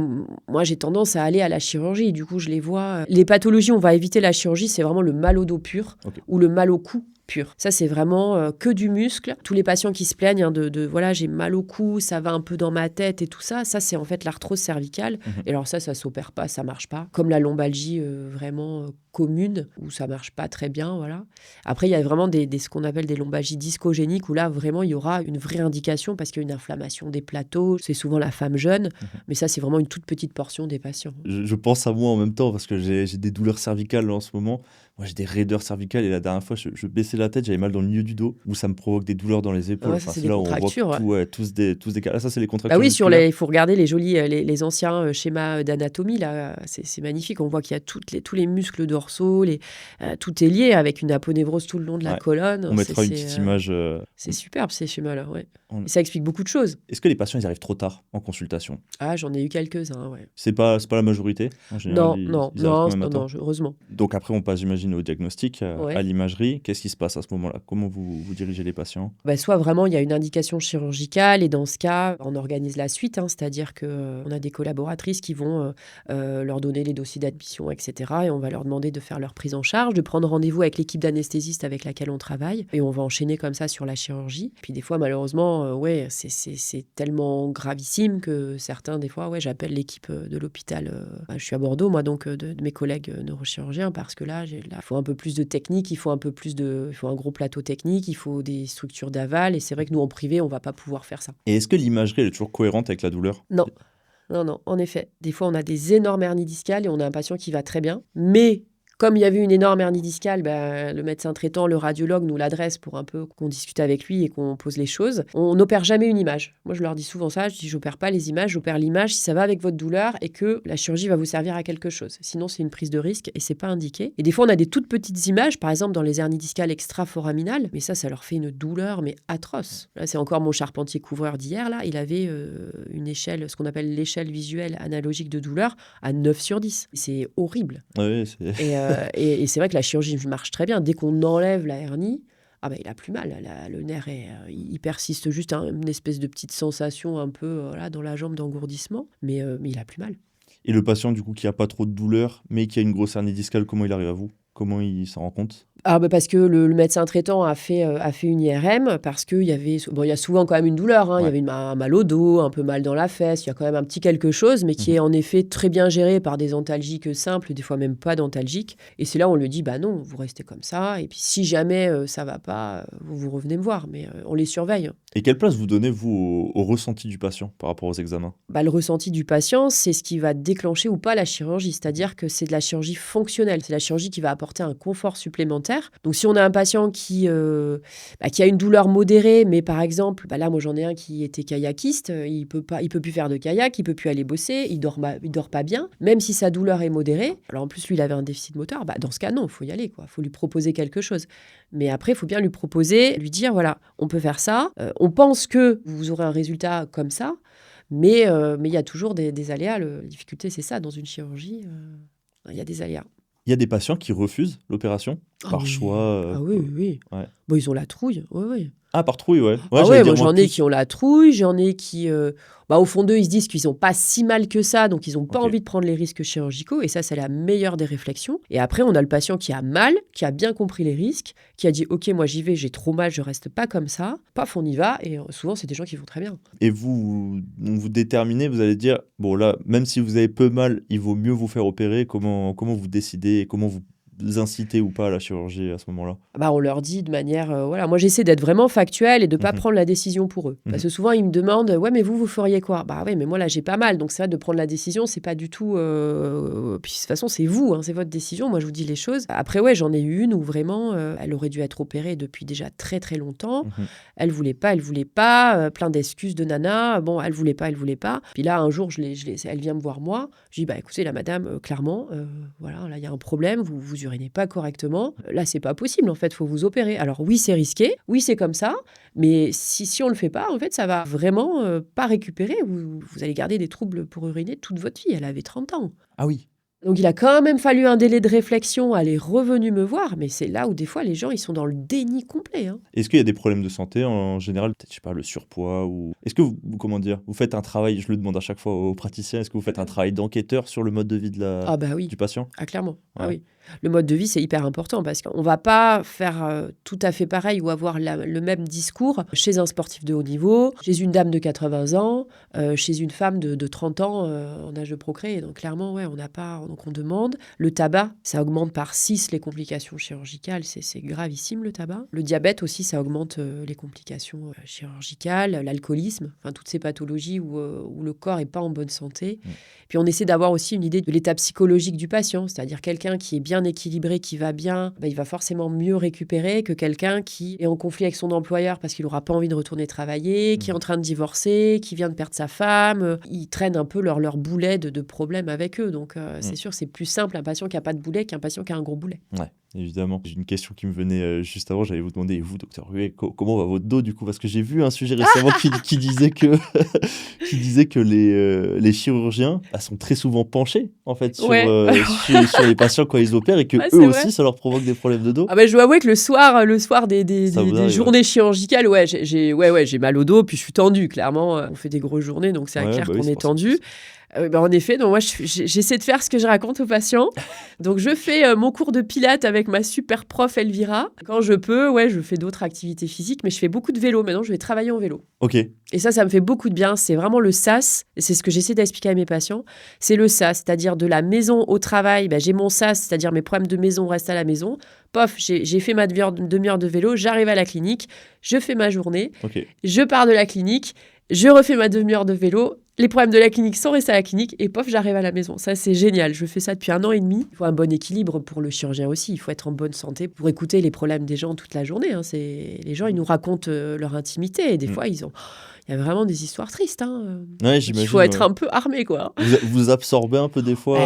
moi j'ai tendance à aller à la chirurgie, du coup je les vois. Les pathologies, on va éviter la chirurgie, c'est vraiment le mal au dos pur ou le mal au cou pur. Ça, c'est vraiment que du muscle. Tous les patients qui se plaignent voilà, j'ai mal au cou, ça va un peu dans ma tête et tout ça, c'est en fait l'arthrose cervicale. Et alors ça s'opère pas, ça marche pas. Comme la lombalgie vraiment commune, où ça marche pas très bien, voilà. Après, il y a vraiment ce qu'on appelle des lombalgies discogéniques, où là, vraiment, il y aura une vraie indication parce qu'il y a une inflammation des plateaux. C'est souvent la femme jeune, mais ça, c'est vraiment une toute petite portion des patients. Je pense à moi en même temps parce que j'ai des douleurs cervicales en ce moment. Moi, j'ai des raideurs cervicales et la dernière fois, je baissais la tête, j'avais mal dans le milieu du dos où ça me provoque des douleurs dans les épaules. Ouais, ça, c'est des contractures. On voit tous des cas. Là, ça, c'est les contractures. Oui, il faut regarder les jolis, les anciens schémas d'anatomie. Là, c'est magnifique. On voit qu'il y a tous les muscles dorsaux, tout est lié avec une aponévrose tout le long de la colonne. On mettra une petite image. C'est superbe ces schémas-là, ouais. Et ça explique beaucoup de choses. Est-ce que les patients ils arrivent trop tard en consultation? Ah, j'en ai eu quelques-uns, ouais. C'est pas la majorité en général. Non, heureusement. Donc après, on passe, j'imagine, au diagnostic, à l'imagerie. Qu'est-ce qui se passe à ce moment-là? Comment vous dirigez les patients? Soit vraiment, il y a une indication chirurgicale et dans ce cas, on organise la suite, c'est-à-dire qu'on a des collaboratrices qui vont leur donner les dossiers d'admission, etc. Et on va leur demander de faire leur prise en charge, de prendre rendez-vous avec l'équipe d'anesthésistes avec laquelle on travaille et on va enchaîner comme ça sur la chirurgie. Puis des fois, malheureusement, vraiment, c'est tellement gravissime que certains, des fois, j'appelle l'équipe de l'hôpital. Je suis à Bordeaux, moi, donc de mes collègues neurochirurgiens, parce que là, il faut un peu plus de technique, il faut un gros plateau technique, il faut des structures d'aval. Et c'est vrai que nous, en privé, on va pas pouvoir faire ça. Et est-ce que l'imagerie, elle est toujours cohérente avec la douleur ? Non. Non, en effet. Des fois, on a des énormes hernies discales et on a un patient qui va très bien. Mais comme il y avait une énorme hernie discale, le médecin traitant, le radiologue nous l'adresse pour un peu qu'on discute avec lui et qu'on pose les choses. On n'opère jamais une image. Moi, je leur dis souvent ça. Je dis, j'opère pas les images, j'opère l'image si ça va avec votre douleur et que la chirurgie va vous servir à quelque chose. Sinon, c'est une prise de risque et c'est pas indiqué. Et des fois, on a des toutes petites images, par exemple dans les hernies discales extraforaminales, mais ça leur fait une douleur mais atroce. Là, c'est encore mon charpentier couvreur d'hier. Là, il avait une échelle, ce qu'on appelle l'échelle visuelle analogique de douleur, à 9/10. C'est horrible. Ouais, Et c'est vrai que la chirurgie marche très bien. Dès qu'on enlève la hernie, il a plus mal. Le nerf, il persiste juste une espèce de petite sensation un peu dans la jambe d'engourdissement, mais il a plus mal. Et le patient, du coup, qui a pas trop de douleur, mais qui a une grosse hernie discale, comment il arrive à vous ? Comment il s'en rend compte ? Parce que le médecin traitant a fait une IRM, parce qu'il y avait... il y a souvent quand même une douleur. Il y avait un mal au dos, un peu mal dans la fesse. Il y a quand même un petit quelque chose, mais qui est en effet très bien géré par des antalgiques simples, des fois même pas d'antalgiques. Et c'est là où on lui dit, non, vous restez comme ça. Et puis si jamais ça va pas, vous revenez me voir. Mais on les surveille. Et quelle place vous donnez, vous, au ressenti du patient par rapport aux examens ? Le ressenti du patient, c'est ce qui va déclencher ou pas la chirurgie. C'est-à-dire que c'est de la chirurgie fonctionnelle. C'est la chirurgie qui va apporter un confort supplémentaire. Donc, si on a un patient qui a une douleur modérée, mais par exemple, là, moi, j'en ai un qui était kayakiste, il peut plus faire de kayak, il peut plus aller bosser, il dort pas bien, même si sa douleur est modérée. Alors, en plus, lui, il avait un déficit moteur. Dans ce cas, non, il faut y aller, quoi. Il faut lui proposer quelque chose. Mais après, il faut bien lui proposer, lui dire, voilà, on peut faire ça. On pense que vous aurez un résultat comme ça, mais il y a toujours des aléas. La difficulté, c'est ça, dans une chirurgie, il y a des aléas. Il y a des patients qui refusent l'opération par choix. Ah oui. Ouais. Ils ont la trouille, oui. Ah, par trouille, ouais. Moi, j'en ai qui ont la trouille, j'en ai qui... au fond d'eux, ils se disent qu'ils n'ont pas si mal que ça, donc ils n'ont pas envie de prendre les risques chirurgicaux, et ça, c'est la meilleure des réflexions. Et après, on a le patient qui a mal, qui a bien compris les risques, qui a dit « Ok, moi j'y vais, j'ai trop mal, je reste pas comme ça. » Paf, on y va, et souvent, c'est des gens qui vont très bien. Et vous déterminez, vous allez dire « Bon, là, même si vous avez peu mal, il vaut mieux vous faire opérer. » Comment vous décidez et comment vous inciter ou pas à la chirurgie à ce moment-là ? On leur dit de manière... moi, j'essaie d'être vraiment factuel et de ne pas prendre la décision pour eux. Parce que souvent, ils me demandent « Ouais, mais vous feriez quoi ?» Oui, mais moi, là, j'ai pas mal. Donc, c'est vrai, de prendre la décision, c'est pas du tout... Puis, de toute façon, c'est vous, c'est votre décision. Moi, je vous dis les choses. Après, j'en ai eu une où vraiment, elle aurait dû être opérée depuis déjà très, très longtemps. Elle voulait pas. Plein d'excuses de nana. Bon, elle voulait pas. Puis là, un jour, elle vient me voir moi. Je dis « Écoutez, la madame, clairement, voilà, là, il y a un problème. Vous urinez pas correctement. Là, c'est pas possible, en fait. Faut vous opérer. Alors oui, c'est risqué. Oui, c'est comme ça. Mais si on le fait pas, en fait, ça va vraiment pas récupérer. Vous allez garder des troubles pour uriner toute votre vie. Elle avait 30 ans. Ah oui. Donc, il a quand même fallu un délai de réflexion. Elle est revenue me voir. Mais c'est là où, des fois, les gens, ils sont dans le déni complet. Est-ce qu'il y a des problèmes de santé en général ? Peut-être, je sais pas, le surpoids ou... Est-ce que vous faites un travail, je le demande à chaque fois aux praticiens, est-ce que vous faites un travail d'enquêteur sur le mode de vie du patient ? Ah, clairement. Ouais. Ah oui. Le mode de vie, c'est hyper important parce qu'on ne va pas faire tout à fait pareil ou avoir le même discours chez un sportif de haut niveau, chez une dame de 80 ans, chez une femme de 30 ans en âge de procréer. Donc clairement, on n'a pas... Donc on demande. Le tabac, ça augmente par 6 les complications chirurgicales. C'est gravissime, le tabac. Le diabète aussi, ça augmente les complications chirurgicales. L'alcoolisme, toutes ces pathologies où le corps n'est pas en bonne santé. Puis on essaie d'avoir aussi une idée de l'état psychologique du patient, c'est-à-dire quelqu'un qui est bien équilibré, qui va bien, il va forcément mieux récupérer que quelqu'un qui est en conflit avec son employeur parce qu'il n'aura pas envie de retourner travailler, qui est en train de divorcer, qui vient de perdre sa femme. Ils traînent un peu leur boulet de problèmes avec eux. Donc c'est sûr, c'est plus simple un patient qui n'a pas de boulet qu'un patient qui a un gros boulet. Ouais, évidemment. J'ai une question qui me venait juste avant. J'allais vous demander, et vous, docteur Ruet, comment va votre dos du coup ? Parce que j'ai vu un sujet récemment qui disait que, les chirurgiens sont très souvent penchés en fait sur les patients quand ils opèrent et que eux aussi ça leur provoque des problèmes de dos. Je dois avouer que le soir des journées chirurgicales, j'ai mal au dos puis je suis tendue clairement. On fait des grosses journées donc c'est clair qu'on est tendu. En effet, donc moi, j'essaie de faire ce que je raconte aux patients. Donc, je fais mon cours de pilates avec ma super prof Elvira. Quand je peux, je fais d'autres activités physiques, mais je fais beaucoup de vélo. Maintenant, je vais travailler en vélo. Ok. Et ça me fait beaucoup de bien. C'est vraiment le sas. Et c'est ce que j'essaie d'expliquer à mes patients. C'est le sas, c'est-à-dire de la maison au travail. J'ai mon sas, c'est-à-dire mes problèmes de maison restent à la maison. Pof, j'ai fait ma demi-heure de vélo. J'arrive à la clinique. Je fais ma journée. Ok. Je pars de la clinique. Je refais ma demi-heure de vélo. Les problèmes de la clinique sont restés à la clinique. Et pof, j'arrive à la maison. Ça, c'est génial. Je fais ça depuis 1 an et demi. Il faut un bon équilibre pour le chirurgien aussi. Il faut être en bonne santé pour écouter les problèmes des gens toute la journée. Les gens, ils nous racontent leur intimité. Et des fois, il y a vraiment des histoires tristes. Ouais, j'imagine. Il faut être un peu armé, quoi. Vous absorbez un peu des fois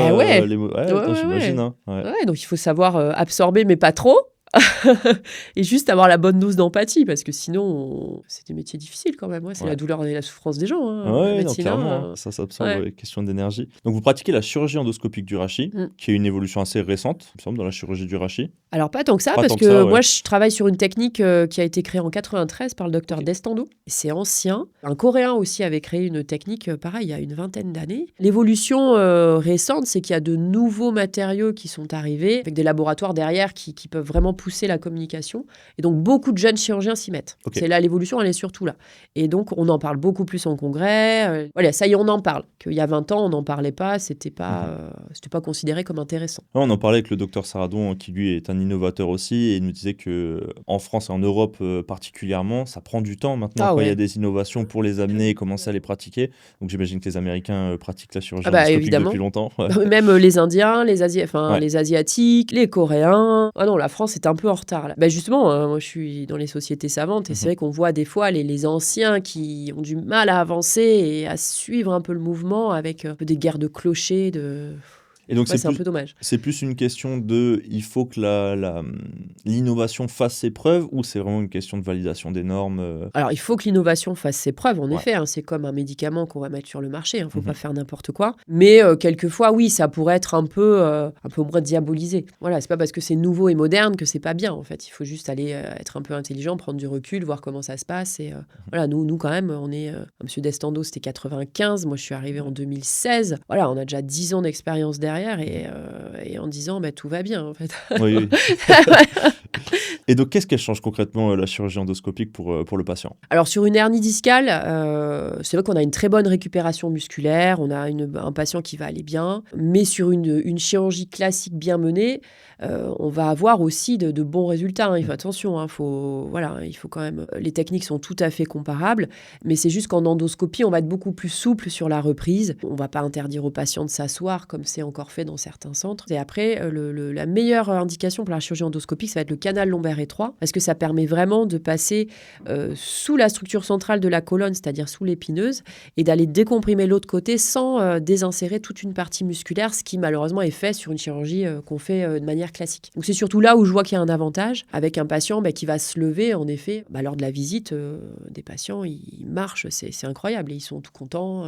les mots. J'imagine. Hein. Ouais, donc il faut savoir absorber, mais pas trop. Et juste avoir la bonne dose d'empathie, parce que sinon, c'est des métiers difficiles quand même. C'est la douleur et la souffrance des gens. La médecine, clairement, ça s'absorbe, question d'énergie. Donc, vous pratiquez la chirurgie endoscopique du rachis, qui est une évolution assez récente, il me semble, dans la chirurgie du rachis. Alors, pas tant que ça, parce que moi, je travaille sur une technique qui a été créée en 93 par le docteur Destando. C'est ancien. Un Coréen aussi avait créé une technique, pareil, il y a une 20aine d'années. L'évolution récente, c'est qu'il y a de nouveaux matériaux qui sont arrivés, avec des laboratoires derrière qui peuvent vraiment pousser la communication. Et donc, beaucoup de jeunes chirurgiens s'y mettent. C'est là, l'évolution, elle est surtout là. Et donc, on en parle beaucoup plus en congrès. Voilà, ça y est, on en parle. Qu'il y a 20 ans, on n'en parlait pas. C'était pas considéré comme intéressant. On en parlait avec le docteur Saradon, qui lui est un innovateur aussi, et il nous disait qu'en France et en Europe particulièrement, ça prend du temps maintenant il y a des innovations pour les amener et commencer à les pratiquer. Donc, j'imagine que les Américains pratiquent la chirurgie endoscopique depuis longtemps. Même les Indiens, les Asiatiques, les Coréens. Ah non, la France est un peu en retard. Là. Justement, moi je suis dans les sociétés savantes et c'est vrai qu'on voit des fois les anciens qui ont du mal à avancer et à suivre un peu le mouvement avec des guerres de clochers, Et donc c'est un peu dommage. C'est plus une question il faut que l'innovation fasse ses preuves, ou c'est vraiment une question de validation des normes Alors, il faut que l'innovation fasse ses preuves, en effet. C'est comme un médicament qu'on va mettre sur le marché. Il ne faut pas faire n'importe quoi. Mais quelquefois, oui, ça pourrait être un peu moins diabolisé. Voilà, c'est pas parce que c'est nouveau et moderne que c'est pas bien, en fait. Il faut juste aller être un peu intelligent, prendre du recul, voir comment ça se passe. Et voilà, nous, quand même, on est... Monsieur Destando, c'était 95. Moi, je suis arrivée en 2016. Voilà, on a déjà 10 ans d'expérience derrière. Et en disant tout va bien en fait. Oui. Et donc qu'est-ce qu'elle change concrètement la chirurgie endoscopique pour le patient? Alors sur une hernie discale, c'est vrai qu'on a une très bonne récupération musculaire, on a un patient qui va aller bien, mais sur une chirurgie classique bien menée, on va avoir aussi de bons résultats. Il faut attention, il faut quand même... Les techniques sont tout à fait comparables, mais c'est juste qu'en endoscopie, on va être beaucoup plus souple sur la reprise. On ne va pas interdire aux patients de s'asseoir comme c'est encore fait dans certains centres. Et après, la meilleure indication pour la chirurgie endoscopique, ça va être le canal lombaire étroit, parce que ça permet vraiment de passer sous la structure centrale de la colonne, c'est-à-dire sous l'épineuse, et d'aller décomprimer l'autre côté sans désinsérer toute une partie musculaire, ce qui malheureusement est fait sur une chirurgie qu'on fait de manière classique. Donc c'est surtout là où je vois qu'il y a un avantage avec un patient qui va se lever, en effet. Lors de la visite, des patients, ils marchent, c'est incroyable, et ils sont tout contents,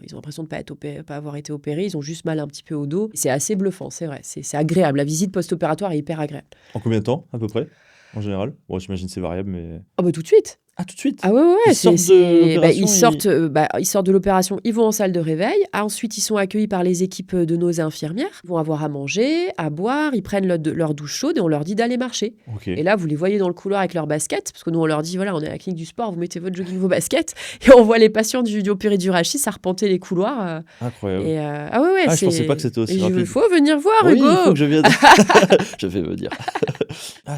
ils ont l'impression de pas avoir été opérés, ils ont juste mal un petit peu au dos. C'est assez bluffant, c'est vrai, c'est agréable. La visite post-opératoire est hyper agréable. En combien de temps, à peu près, en général? Bon, j'imagine que c'est variable, mais... Tout de suite. Ah, tout de suite? Ah ouais. Ils sortent de l'opération, ils vont en salle de réveil. Ensuite, ils sont accueillis par les équipes de nos infirmières. Ils vont avoir à manger, à boire. Ils prennent leur douche chaude et on leur dit d'aller marcher. Okay. Et là, vous les voyez dans le couloir avec leurs baskets, parce que nous, on leur dit, voilà, on est à la clinique du sport, vous mettez votre jogging, vos baskets. Et on voit les patients du opéré du rachis s'arpenter les couloirs. Incroyable. Et, je pensais pas que c'était aussi rapide. Il faut venir voir, oui, Hugo. Il faut que je vienne. Je vais me dire.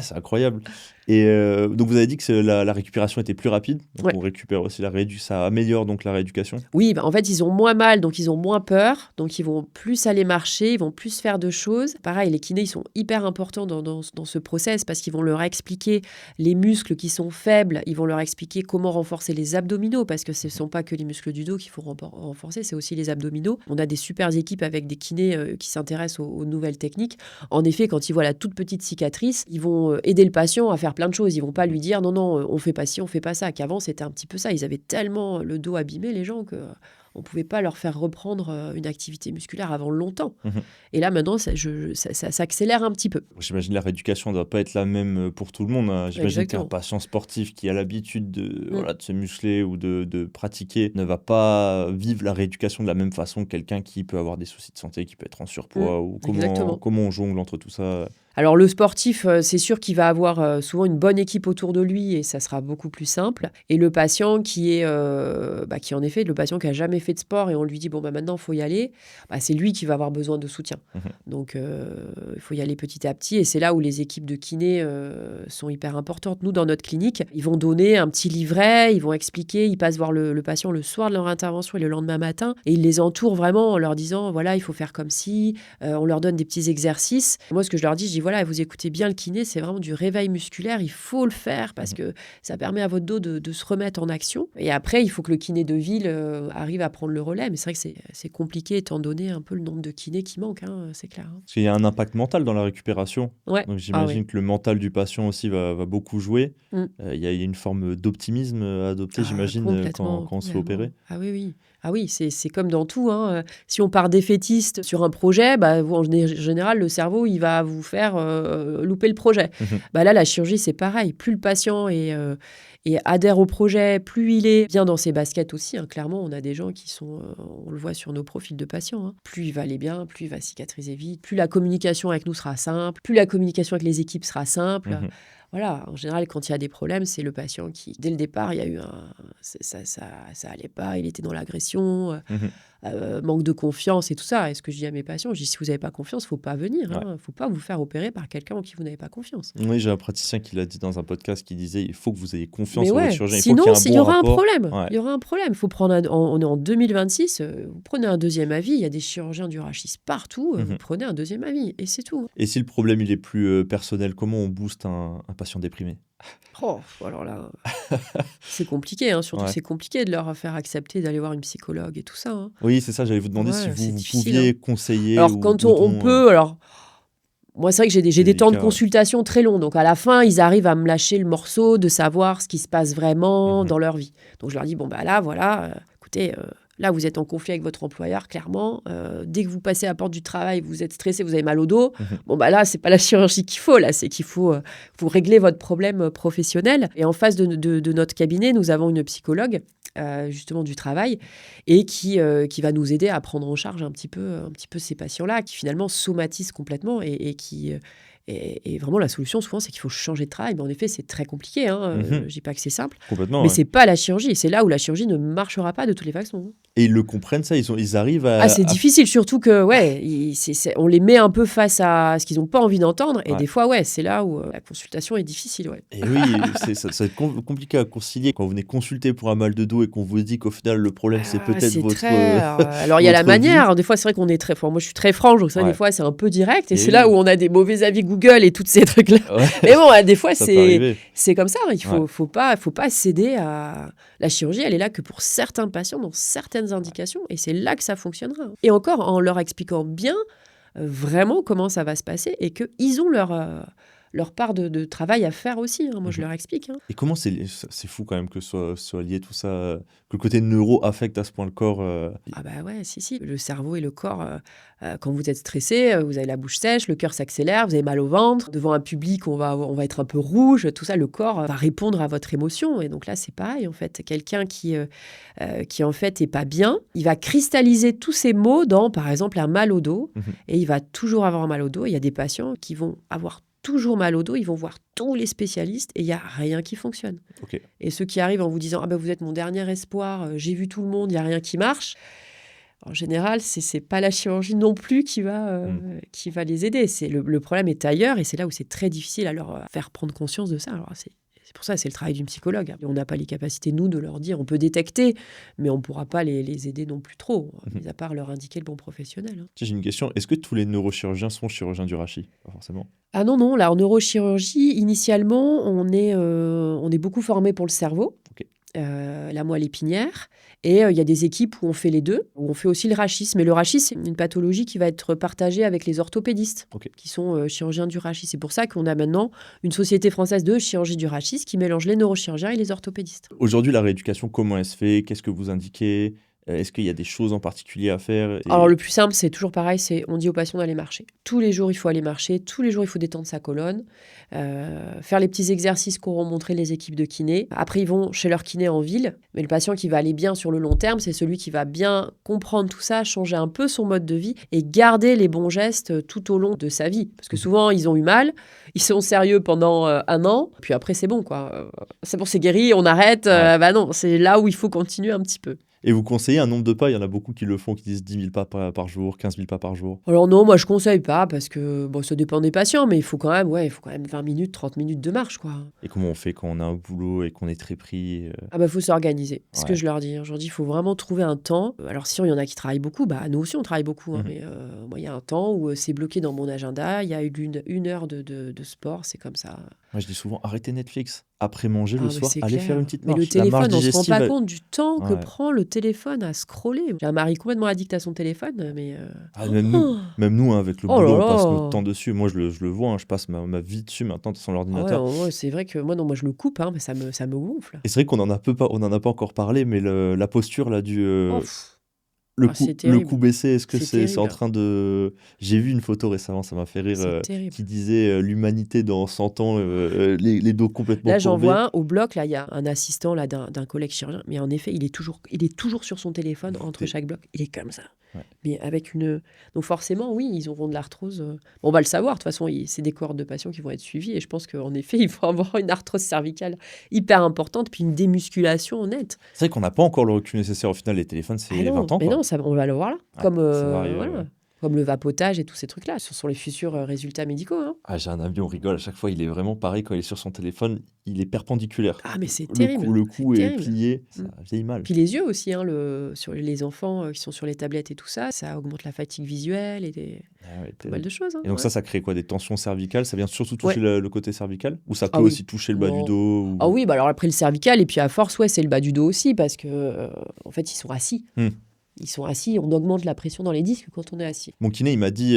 C'est incroyable. Et donc, vous avez dit que la récupération était plus rapide. Donc on récupère aussi ça améliore donc la rééducation. Oui, en fait, ils ont moins mal, donc ils ont moins peur, donc ils vont plus aller marcher, ils vont plus faire de choses. Pareil, les kinés, ils sont hyper importants dans ce process parce qu'ils vont leur expliquer les muscles qui sont faibles, ils vont leur expliquer comment renforcer les abdominaux, parce que ce ne sont pas que les muscles du dos qu'il faut renforcer, c'est aussi les abdominaux. On a des super équipes avec des kinés qui s'intéressent aux nouvelles techniques. En effet, quand ils voient la toute petite cicatrice, ils vont aider le patient à faire plein de choses. Ils vont pas lui dire non, on fait pas ci, on fait pas ça. Qu'avant, c'était un petit peu ça. Ils avaient tellement le dos abîmé, les gens, que On ne pouvait pas leur faire reprendre une activité musculaire avant longtemps. Mhm. Et là, maintenant, ça s'accélère un petit peu. J'imagine la rééducation ne doit pas être la même pour tout le monde, hein. J'imagine qu'un Exactement. patient sportif qui a l'habitude de se muscler ou de pratiquer ne va pas vivre la rééducation de la même façon que quelqu'un qui peut avoir des soucis de santé, qui peut être en surpoids. Ou Exactement. comment on jongle entre tout ça? Alors le sportif, c'est sûr qu'il va avoir souvent une bonne équipe autour de lui et ça sera beaucoup plus simple. Et le patient qui en effet, le patient qui a jamais fait de sport et on lui dit bon maintenant il faut y aller, c'est lui qui va avoir besoin de soutien. Donc il faut y aller petit à petit et c'est là où les équipes de kiné sont hyper importantes. Nous dans notre clinique, ils vont donner un petit livret, ils vont expliquer, ils passent voir le patient le soir de leur intervention et le lendemain matin et ils les entourent vraiment en leur disant voilà il faut faire comme si, on leur donne des petits exercices. Moi ce que je leur dis, je dis voilà, vous écoutez bien le kiné, c'est vraiment du réveil musculaire, il faut le faire parce que ça permet à votre dos de se remettre en action. Et après, il faut que le kiné de ville arrive à prendre le relais. Mais c'est vrai que c'est compliqué étant donné un peu le nombre de kinés qui manquent, c'est clair. Parce qu'il y a un impact mental dans la récupération. Ouais. Donc j'imagine que le mental du patient aussi va beaucoup jouer. Il y a une forme d'optimisme à adopter, j'imagine, quand on se fait opérer. Ah oui, c'est comme dans tout. Si on part défaitiste sur un projet, vous, en général, le cerveau, il va vous faire louper le projet. Là, la chirurgie, c'est pareil. Plus le patient et adhère au projet, plus il est bien dans ses baskets aussi. Clairement, on a des gens qui sont, on le voit sur nos profils de patients, plus il va aller bien, plus il va cicatriser vite, plus la communication avec nous sera simple, plus la communication avec les équipes sera simple. Voilà, en général, quand il y a des problèmes, c'est le patient qui, dès le départ, il y a eu ça allait pas, il était dans l'agression, manque de confiance et tout ça. Et ce que je dis à mes patients, je dis si vous n'avez pas confiance, faut pas venir. Faut pas vous faire opérer par quelqu'un en qui vous n'avez pas confiance. Oui, j'ai un praticien qui l'a dit dans un podcast qui disait il faut que vous ayez confiance en votre chirurgien. Sinon, il y aura un problème. Ouais. Il y aura un problème. Faut prendre on est en 2026, vous prenez un deuxième avis. Il y a des chirurgiens du rachis partout. Vous prenez un deuxième avis et c'est tout. Et si le problème il est plus personnel, comment on booste un patient déprimé? Alors là, c'est compliqué. Surtout, c'est compliqué de leur faire accepter d'aller voir une psychologue et tout ça. Oui, c'est ça. J'allais vous demander si vous pouviez conseiller. Alors, quand on peut... Moi, c'est vrai que j'ai des temps de consultation très longs. Donc, à la fin, ils arrivent à me lâcher le morceau de savoir ce qui se passe vraiment dans leur vie. Donc, je leur dis, écoutez... Là, vous êtes en conflit avec votre employeur, clairement. Dès que vous passez à la porte du travail, vous êtes stressé, vous avez mal au dos. Là, c'est pas la chirurgie qu'il faut. Là, c'est qu'il faut régler votre problème professionnel. Et en face de notre cabinet, nous avons une psychologue, justement du travail, et qui va nous aider à prendre en charge un petit peu ces patients-là, qui finalement somatisent complètement et qui... Et vraiment, la solution, souvent, c'est qu'il faut changer de travail. Mais en effet, c'est très compliqué. Je dis pas que c'est simple. Complètement. Mais c'est pas la chirurgie. Et c'est là où la chirurgie ne marchera pas de toutes les façons. Et ils le comprennent, ça? Ils arrivent à... c'est difficile, surtout que, on les met un peu face à ce qu'ils n'ont pas envie d'entendre. Et des fois, c'est là où la consultation est difficile. Et oui, ça va être compliqué à concilier. Quand vous venez consulter pour un mal de dos et qu'on vous dit qu'au final, le problème, c'est peut-être votre... Alors, il y a la manière. Des fois, c'est vrai qu'on est très... moi, je suis très franche. Donc, ça, des fois, c'est un peu direct. Et c'est là où on a des mauvais avis Google et tous ces trucs-là. Mais bon, des fois, c'est comme ça. Il faut pas céder à... La chirurgie, elle est là que pour certains patients, dans certaines indications. Et c'est là que ça fonctionnera. Et encore, en leur expliquant bien vraiment comment ça va se passer et qu'ils ont leur part de travail à faire aussi. Moi, je leur explique. Et comment c'est fou quand même que soit lié tout ça, que le côté neuro affecte à ce point le corps. Si. Le cerveau et le corps, quand vous êtes stressé, vous avez la bouche sèche, le cœur s'accélère, vous avez mal au ventre. Devant un public, on va être un peu rouge. Tout ça, le corps va répondre à votre émotion. Et donc là, c'est pareil, en fait. Quelqu'un qui en fait, est pas bien, il va cristalliser tous ces mots dans, par exemple, un mal au dos. Et il va toujours avoir un mal au dos. Il y a des patients qui vont avoir toujours mal au dos, ils vont voir tous les spécialistes et il n'y a rien qui fonctionne. Okay. Et ceux qui arrivent en vous disant « vous êtes mon dernier espoir, j'ai vu tout le monde, il n'y a rien qui marche », en général, c'est pas la chirurgie non plus qui va les aider. Le problème est ailleurs et c'est là où c'est très difficile à leur faire prendre conscience de ça. Alors, c'est pour ça, c'est le travail d'une psychologue. On n'a pas les capacités, nous, de leur dire. On peut détecter, mais on ne pourra pas les aider non plus trop, mis à part leur indiquer le bon professionnel. J'ai une question. Est-ce que tous les neurochirurgiens sont chirurgiens du rachis? Pas forcément. Ah non. Là, en neurochirurgie, initialement, on est beaucoup formé pour le cerveau. Okay. La moelle épinière. Et il y a des équipes où on fait les deux, où on fait aussi le rachis. Mais le rachis, c'est une pathologie qui va être partagée avec les orthopédistes, qui sont chirurgiens du rachis. C'est pour ça qu'on a maintenant une société française de chirurgie du rachis qui mélange les neurochirurgiens et les orthopédistes. Aujourd'hui, la rééducation, comment elle se fait? Qu'est-ce que vous indiquez? Est-ce qu'il y a des choses en particulier à faire Alors le plus simple, c'est toujours pareil, on dit aux patients d'aller marcher. Tous les jours, il faut aller marcher, tous les jours, il faut détendre sa colonne, faire les petits exercices qu'auront montré les équipes de kiné. Après, ils vont chez leur kiné en ville, mais le patient qui va aller bien sur le long terme, c'est celui qui va bien comprendre tout ça, changer un peu son mode de vie et garder les bons gestes tout au long de sa vie. Parce que souvent, ils ont eu mal, ils sont sérieux pendant 1 an, puis après, c'est bon, quoi. C'est bon, c'est guéri, on arrête. Bah non, c'est là où il faut continuer un petit peu. Et vous conseillez un nombre de pas? Il y en a beaucoup qui le font, qui disent 10 000 pas par jour, 15 000 pas par jour. Alors non, moi je conseille pas parce que bon, ça dépend des patients, mais il faut quand même 20 minutes, 30 minutes de marche, quoi. Et comment on fait quand on a un boulot et qu'on est très pris Ah bah faut s'organiser, c'est ce que Ouais. je leur dis. Aujourd'hui, il faut vraiment trouver un temps. Alors si il y en a qui travaillent beaucoup, bah nous aussi on travaille beaucoup, hein, Mhm. mais moi il y a un temps où c'est bloqué dans mon agenda, il y a une heure de sport, c'est comme ça. Moi, je dis souvent, arrêtez Netflix. Après manger Ah le mais soir, c'est allez clair. faire une petite Mais marche. le La téléphone, marche on se rend digestive, pas elle- compte du temps que Ouais. prend le téléphone à scroller. J'ai un mari complètement addict à son téléphone, mais Ah, même nous hein, avec le Oh là boulot, on là. passe notre temps dessus. Moi, je le vois, hein, je passe ma vie dessus maintenant sur Ah ouais, l'ordinateur. ouais, c'est vrai que moi non, moi je le coupe, hein, mais ça me gonfle. Et c'est vrai qu'on en a on en a pas encore parlé, mais la posture là Oh, pff. C'est le terrible. coup baissé, est-ce que C'est c'est en terrible. train de... J'ai vu une photo récemment, ça m'a fait rire, C'est terrible. qui disait l'humanité dans 100 ans, les dos complètement Là, j'en courbés. vois un au bloc. Là, il y a un assistant là d'un collègue chirurgien. Mais en effet, il est toujours sur son téléphone entre chaque bloc. Il est comme ça. Ouais. Mais avec une. Donc forcément, oui, ils auront de l'arthrose. On va le savoir. De toute façon, c'est des cohortes de patients qui vont être suivis. Et je pense qu'en effet, il faut avoir une arthrose cervicale hyper importante, puis une démusculation nette. C'est vrai qu'on n'a pas encore le recul nécessaire. Au final, les téléphones, c'est Ah non, 20 ans. mais Quoi. non, on va le voir là. Ouais, Comme, ça va arriver, voilà. ouais. Comme le vapotage et tous ces trucs-là. Ce sont les futurs résultats médicaux. Hein. Ah, j'ai un ami, on rigole. À chaque fois, il est vraiment pareil. Quand il est sur son téléphone, il est perpendiculaire. Ah, mais c'est terrible. Le cou C'est est terrible. plié. Ça vieillit mal. Puis les yeux aussi, hein, sur les enfants qui sont sur les tablettes et tout ça, ça augmente la fatigue visuelle et Ah ouais, pas mal de choses. Hein, Et donc ouais. ça crée quoi? Des tensions cervicales? Ça vient surtout toucher le côté cervical? Ou ça peut Ah oui. aussi toucher le bas Non. du dos ou... Ah oui, bah alors après le cervical, et puis à force, ouais, c'est le bas du dos aussi, parce que en fait, ils sont assis. Ils sont assis, on augmente la pression dans les disques quand on est assis. Mon kiné, il m'a dit,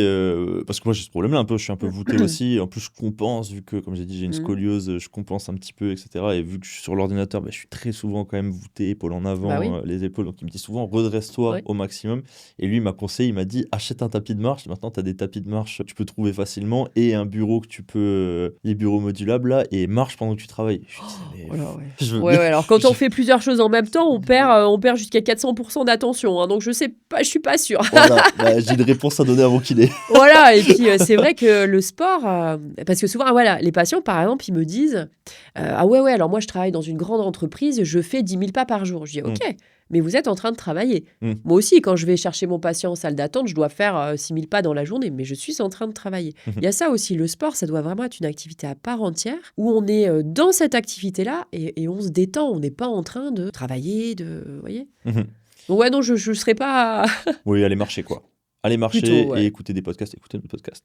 parce que moi j'ai ce problème-là un peu, je suis un peu voûté aussi, en plus je compense, vu que comme j'ai dit j'ai une scoliose, je compense un petit peu, etc. Et vu que je suis sur l'ordinateur, je suis très souvent quand même voûté, épaules en avant, Bah oui. les épaules, donc il me dit souvent redresse-toi Ouais. au maximum. Et lui il m'a conseillé, il m'a dit achète un tapis de marche, maintenant tu as des tapis de marche que tu peux trouver facilement, et un bureau que tu peux, les bureaux modulables là, et marche pendant que tu travailles. Je dis, mais Voilà, ouais. je veux Ouais, bien- ouais, alors quand on fait plusieurs choses en même temps, on perd jusqu'à 400% d'attention. Hein, donc je sais pas, je suis pas sûre. Voilà, j'ai une réponse à donner à mon kiné. Voilà, et puis c'est vrai que le sport, parce que souvent, voilà, les patients, par exemple, ils me disent ah ouais, alors moi je travaille dans une grande entreprise, je fais 10 000 pas par jour. Je dis ok, mais vous êtes en train de travailler. Moi aussi, quand je vais chercher mon patient en salle d'attente, je dois faire 6 000 pas dans la journée, mais je suis en train de travailler. Il y a ça aussi, le sport, ça doit vraiment être une activité à part entière, où on est dans cette activité-là et on se détend, on n'est pas en train de travailler, vous voyez. Donc ouais, non, je ne serais pas... Oui, aller marcher quoi. Aller marcher Plutôt, ouais. et écouter des podcasts, écouter notre podcast.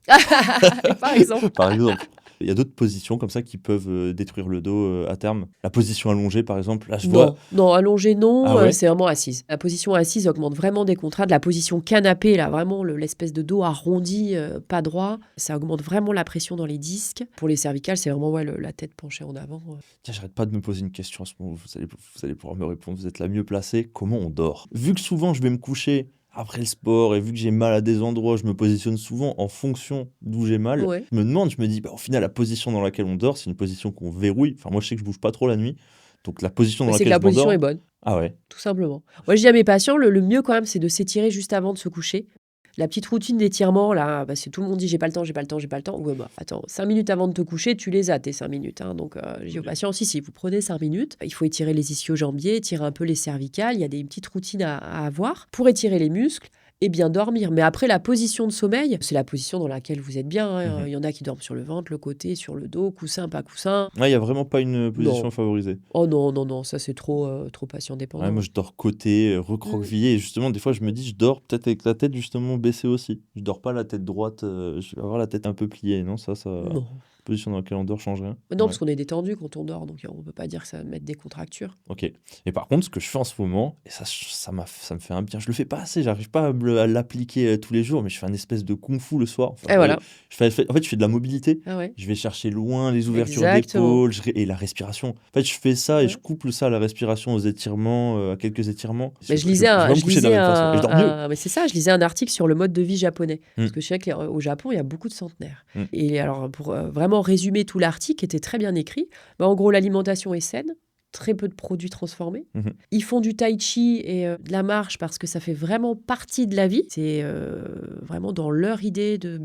Par exemple. Par exemple. Il y a d'autres positions comme ça qui peuvent détruire le dos à terme. La position allongée, par exemple, là je vois. Non, allongée, non, Ah ouais c'est vraiment assise. La position assise augmente vraiment des contraintes. La position canapé, là, vraiment, l'espèce de dos arrondi, pas droit, ça augmente vraiment la pression dans les disques. Pour les cervicales, c'est vraiment la tête penchée en avant. Tiens, j'arrête pas de me poser une question en ce moment. Vous allez pouvoir me répondre. Vous êtes la mieux placée. Comment on dort? Vu que souvent je vais me coucher après le sport et vu que j'ai mal à des endroits, je me positionne souvent en fonction d'où j'ai mal. Ouais. Je me demande, je me dis, au final, la position dans laquelle on dort, c'est une position qu'on verrouille. Enfin, moi, je sais que je bouge pas trop la nuit. Donc, la position dans C'est que laquelle la je position m'endors... est bonne, Ah ouais. tout simplement. Moi, je dis à mes patients, le mieux quand même, c'est de s'étirer juste avant de se coucher. La petite routine d'étirement, là, parce que tout le monde dit j'ai pas le temps. Ouais, bah, attends, 5 minutes avant de te coucher, tu les as, tes 5 minutes. Hein. Donc, je dis aux patients, si, vous prenez 5 minutes, il faut étirer les ischio-jambiers, étirer un peu les cervicales. Il y a des petites routines à avoir pour étirer les muscles et bien dormir. Mais après, la position de sommeil, c'est la position dans laquelle vous êtes bien. Hein. Il y en a qui dorment sur le ventre, le côté, sur le dos, coussin, pas coussin. Il n'y a vraiment pas une position Non. favorisée. Oh non, ça c'est trop patient dépendant. Ouais, moi, je dors côté, recroquevillé. Et justement, des fois, je me dis, je dors peut-être avec la tête justement baissée aussi. Je dors pas la tête droite. Je vais avoir la tête un peu pliée. Non, ça... Non. position dans laquelle on dort change rien. Non, Ouais. parce qu'on est détendu quand on dort, donc on ne peut pas dire que ça va mettre des contractures. Ok. Et par contre, ce que je fais en ce moment, et ça me fait un bien, je le fais pas assez, j'arrive pas à l'appliquer tous les jours, mais je fais un espèce de kung-fu le soir. Enfin, Et voilà. en fait, je fais de la mobilité. Ah ouais. Je vais chercher loin les ouvertures Exactement. d'épaule et la respiration. En fait, je fais ça et je couple ça à la respiration, aux étirements, à quelques étirements. Mais je vais me coucher de la même façon. Et je dors mieux. mais c'est ça, je lisais un article sur le mode de vie japonais. Parce Mm. que je sais qu'au Japon, il y a beaucoup de centenaires. Mm. Et alors, pour vraiment résumer tout l'article, qui était très bien écrit, en gros, l'alimentation est saine, très peu de produits transformés. Mhm. Ils font du tai chi et de la marche parce que ça fait vraiment partie de la vie. C'est vraiment dans leur idée de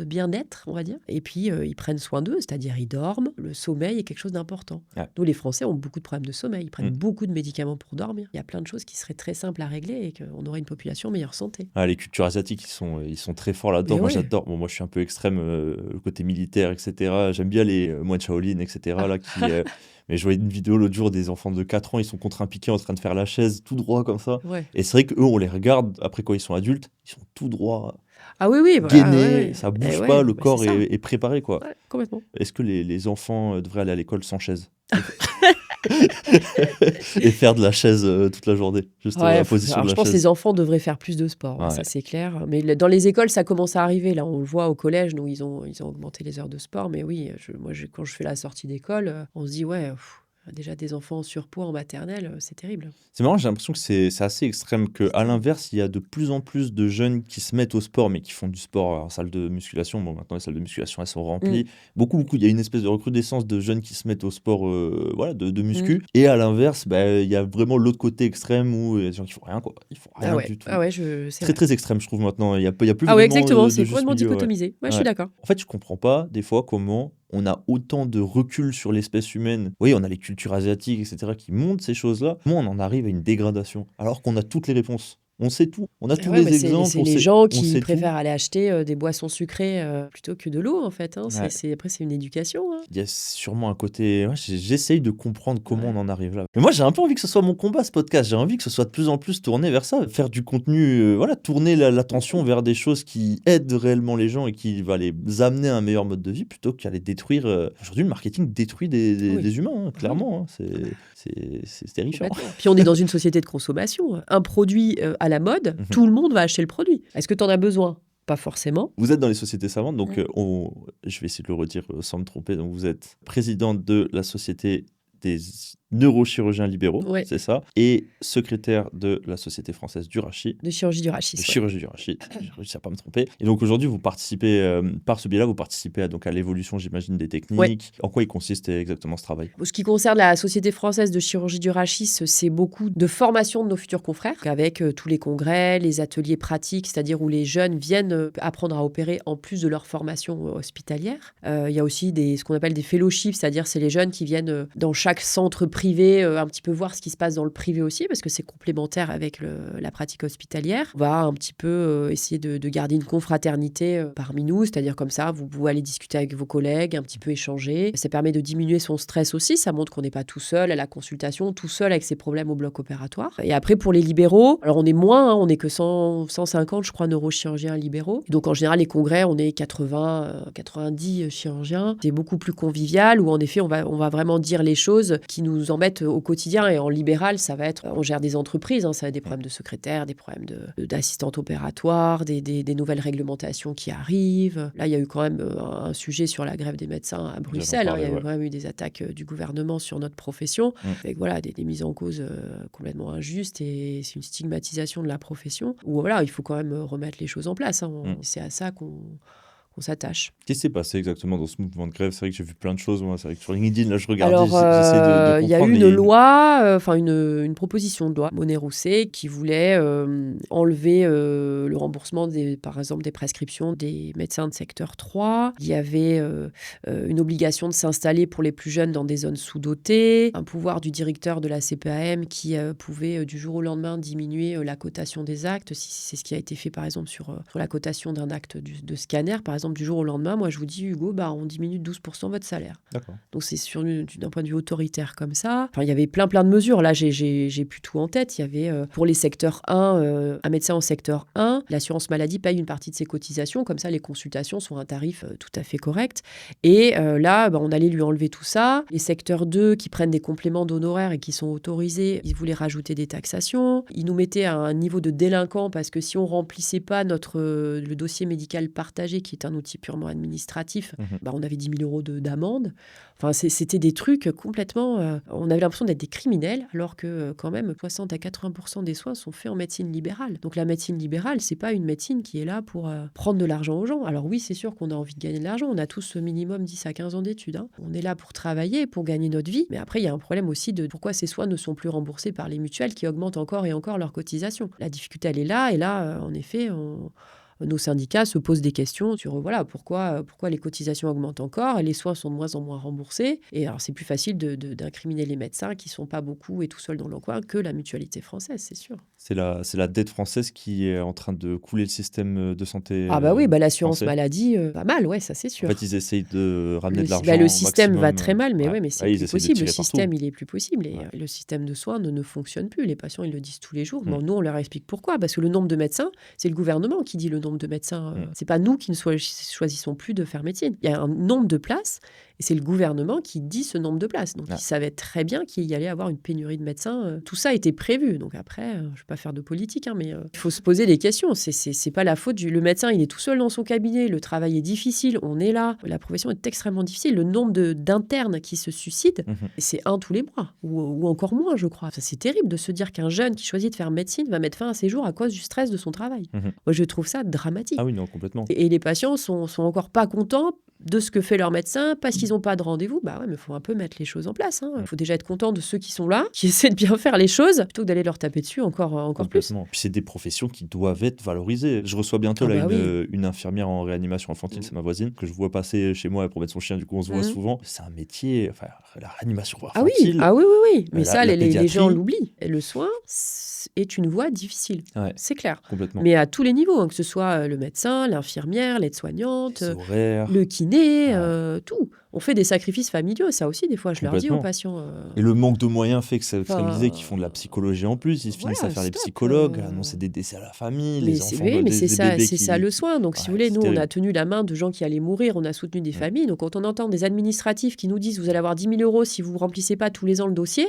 bien-être, on va dire. Et puis, ils prennent soin d'eux, c'est-à-dire ils dorment. Le sommeil est quelque chose d'important. Ouais. Nous, les Français, ont beaucoup de problèmes de sommeil. Ils prennent Mm. beaucoup de médicaments pour dormir. Il y a plein de choses qui seraient très simples à régler et qu'on aurait une population en meilleure santé. Ah, les cultures asiatiques, ils sont très forts là-dedans. Mais Moi, ouais. j'adore. Bon, moi, je suis un peu extrême, le côté militaire, etc. J'aime bien les moines Shaolin, etc. Là, mais je voyais une vidéo l'autre jour des enfants de 4 ans, ils sont contre un piquet en train de faire la chaise tout droit comme ça. Ouais. Et c'est vrai qu'eux, on les regarde, après quand ils sont adultes, ils sont tout droits, Ah oui, gainés, ouais. ça bouge Eh pas, ouais, le bah, corps c'est ça. est préparé, quoi. Ouais, complètement. Est-ce que les enfants devraient aller à l'école sans chaise et faire de la chaise toute la journée, juste la position alors de je la pense que chaise. les enfants devraient faire plus de sport, Ouais. ça c'est clair. Mais dans les écoles, ça commence à arriver. Là, on le voit au collège, nous, ils ont augmenté les heures de sport. Mais oui, quand je fais la sortie d'école, on se dit, ouais, déjà des enfants en surpoids en maternelle, c'est terrible. C'est marrant, j'ai l'impression que c'est assez extrême, qu'à l'inverse, il y a de plus en plus de jeunes qui se mettent au sport, mais qui font du sport en salle de musculation. Bon, maintenant, les salles de musculation, elles sont remplies. Beaucoup. Il y a une espèce de recrudescence de jeunes qui se mettent au sport de muscu. Et à l'inverse, il y a vraiment l'autre côté extrême où il y a des gens qui font rien, quoi. Ils font rien du tout. C'est Très, très extrême, je trouve, maintenant. Il y a plus Ah ouais, vraiment exactement, de c'est juste complètement milieu, ouais. dichotomisé. Ouais, je suis Ouais. d'accord. En fait, je comprends pas, des fois, comment on a autant de recul sur l'espèce humaine. Oui, on a les cultures asiatiques, etc., qui montrent ces choses-là. Comment on en arrive à une dégradation alors qu'on a toutes les réponses? On sait tout. On a tous les exemples. C'est les gens on qui sait préfèrent aller acheter des boissons sucrées plutôt que de l'eau, en fait. Hein. Ouais. Après, c'est une éducation. Hein. Il y a sûrement un côté... Ouais, j'essaye de comprendre comment Ouais. on en arrive là. Mais moi, j'ai un peu envie que ce soit mon combat, ce podcast. J'ai envie que ce soit de plus en plus tourné vers ça. Faire du contenu, tourner l'attention vers des choses qui aident réellement les gens et qui va les amener à un meilleur mode de vie plutôt qu'à les détruire. Aujourd'hui, le marketing détruit des humains, hein, clairement. Hein. C'est terrifiant. Puis on est dans une société de consommation. Un produit à la mode, tout le monde va acheter le produit. Est-ce que tu en as besoin? Pas forcément. Vous êtes dans les sociétés savantes, donc je vais essayer de le redire sans me tromper. Donc vous êtes présidente de la société des neurochirurgiens libéraux, Ouais. c'est ça, et secrétaire de la Société française du rachis. De chirurgie du rachis. De chirurgie du rachis, j'ai réussi à pas me tromper. Et donc aujourd'hui, vous participez, par ce biais-là, vous participez à l'évolution, j'imagine, des techniques. Ouais. En quoi il consiste exactement ce travail? Ce qui concerne la Société française de chirurgie du rachis, c'est beaucoup de formation de nos futurs confrères, avec tous les congrès, les ateliers pratiques, c'est-à-dire où les jeunes viennent apprendre à opérer en plus de leur formation hospitalière. Il y a aussi ce qu'on appelle des fellowships, c'est-à-dire c'est les jeunes qui viennent dans chaque centre privé un petit peu voir ce qui se passe dans le privé aussi, parce que c'est complémentaire avec la pratique hospitalière. On va un petit peu essayer de garder une confraternité parmi nous, c'est-à-dire comme ça, vous pouvez aller discuter avec vos collègues, un petit peu échanger. Ça permet de diminuer son stress aussi, ça montre qu'on n'est pas tout seul à la consultation, tout seul avec ses problèmes au bloc opératoire. Et après, pour les libéraux, alors on est moins, on n'est que 150, je crois, neurochirurgiens libéraux. Donc en général, les congrès, on est 80, 90 chirurgiens. C'est beaucoup plus convivial, où en effet, on va vraiment dire les choses qui nous embêtent au quotidien. Et en libéral, ça va être, on gère des entreprises, ça va être des problèmes de secrétaire, des problèmes d'assistante opératoire, des nouvelles réglementations qui arrivent. Là, il y a eu quand même un sujet sur la grève des médecins à Bruxelles. Il y a quand même eu des attaques du gouvernement sur notre profession, avec des mises en cause complètement injustes, et c'est une stigmatisation de la profession, où il faut quand même remettre les choses en place. C'est à ça qu'on s'attache. Qu'est-ce qui s'est passé exactement dans ce mouvement de grève? C'est vrai que j'ai vu plein de choses. Moi. C'est vrai que sur LinkedIn, là, je regardais, Alors, j'essaie de comprendre. Il y a eu une loi, une proposition de loi, Monet-Rousset, qui voulait enlever le remboursement, par exemple, des prescriptions des médecins de secteur 3. Il y avait une obligation de s'installer pour les plus jeunes dans des zones sous-dotées, un pouvoir du directeur de la CPAM qui pouvait du jour au lendemain diminuer la cotation des actes, si c'est ce qui a été fait, par exemple, sur la cotation d'un acte de scanner, par exemple. exemple, du jour au lendemain, moi, je vous dis, Hugo, on diminue de 12% votre salaire. D'accord. Donc, c'est d'un point de vue autoritaire comme ça. Enfin, il y avait plein de mesures. Là, j'ai plus tout en tête. Il y avait, pour les secteurs 1, un médecin en secteur 1, l'assurance maladie paye une partie de ses cotisations. Comme ça, les consultations sont à un tarif tout à fait correct. Et là, on allait lui enlever tout ça. Les secteurs 2 qui prennent des compléments d'honoraires et qui sont autorisés, ils voulaient rajouter des taxations. Ils nous mettaient à un niveau de délinquant parce que si on remplissait pas le dossier médical partagé, qui est un outil purement administratif, on avait 10 000 euros d'amende. Enfin, c'était des trucs complètement... on avait l'impression d'être des criminels, alors que quand même 60 à 80% des soins sont faits en médecine libérale. Donc la médecine libérale, c'est pas une médecine qui est là pour prendre de l'argent aux gens. Alors oui, c'est sûr qu'on a envie de gagner de l'argent. On a tous minimum 10 à 15 ans d'études. On est là pour travailler, pour gagner notre vie. Mais après, il y a un problème aussi de pourquoi ces soins ne sont plus remboursés par les mutuelles qui augmentent encore et encore leurs cotisations. La difficulté, elle est là. Et là, en effet, nos syndicats se posent des questions sur pourquoi les cotisations augmentent encore et les soins sont de moins en moins remboursés. Et alors, c'est plus facile d'incriminer les médecins qui ne sont pas beaucoup et tout seuls dans leur coin que la mutualité française, c'est sûr. C'est la dette française qui est en train de couler le système de santé. Oui, l'assurance français. Maladie, pas mal, ouais, ça c'est sûr. En fait, ils essayent de ramener de l'argent. Le système maximum. va très mal, mais c'est plus possible. Le système, partout. il est plus possible. Et le système de soins ne fonctionne plus. Les patients, ils le disent tous les jours. Nous, on leur explique pourquoi. Parce que le nombre de médecins, c'est le gouvernement qui dit le nombre de médecins. C'est pas nous qui ne choisissons plus de faire médecine. Il y a un nombre de places et c'est le gouvernement qui dit ce nombre de places. Donc, ils savaient très bien qu'il y allait avoir une pénurie de médecins. Tout ça était prévu. Donc après, je ne vais pas faire de politique, mais il faut se poser des questions. C'est pas la faute le médecin, il est tout seul dans son cabinet. Le travail est difficile. On est là. La profession est extrêmement difficile. Le nombre d'internes qui se suicident, c'est 1 tous les mois ou encore moins, je crois. C'est terrible de se dire qu'un jeune qui choisit de faire médecine va mettre fin à ses jours à cause du stress de son travail. Moi, je trouve ça dramatique. Ah oui, non, complètement. Et les patients sont encore pas contents de ce que fait leur médecin parce qu'ils n'ont pas de rendez-vous. Mais il faut un peu mettre les choses en place. Il faut déjà être content de ceux qui sont là, qui essaient de bien faire les choses, plutôt que d'aller leur taper dessus encore plus. Puis c'est des professions qui doivent être valorisées. Je reçois bientôt une infirmière en réanimation infantile, c'est ma voisine, que je vois passer chez moi pour mettre son chien, du coup on se voit souvent. C'est un métier, la réanimation infantile. Oui. Mais ça, les gens l'oublient. Et le soin est une voie difficile. Ouais, c'est clair. Complètement. Mais à tous les niveaux, que ce soit le médecin, l'infirmière, l'aide-soignante, le kiné, tout. On fait des sacrifices familiaux, ça aussi, des fois, je leur dis aux patients. Et le manque de moyens fait que ça extrémisé qui font de la psychologie en plus. Ils finissent à faire les psychologues, annoncer des décès à la famille, les enfants. Mais c'est ça le soin. Donc, si vous voulez, nous, on a tenu la main de gens qui allaient mourir, on a soutenu des familles. Donc, quand on entend des administratifs qui nous disent vous allez avoir 10 000 euros si vous ne remplissez pas tous les ans le dossier.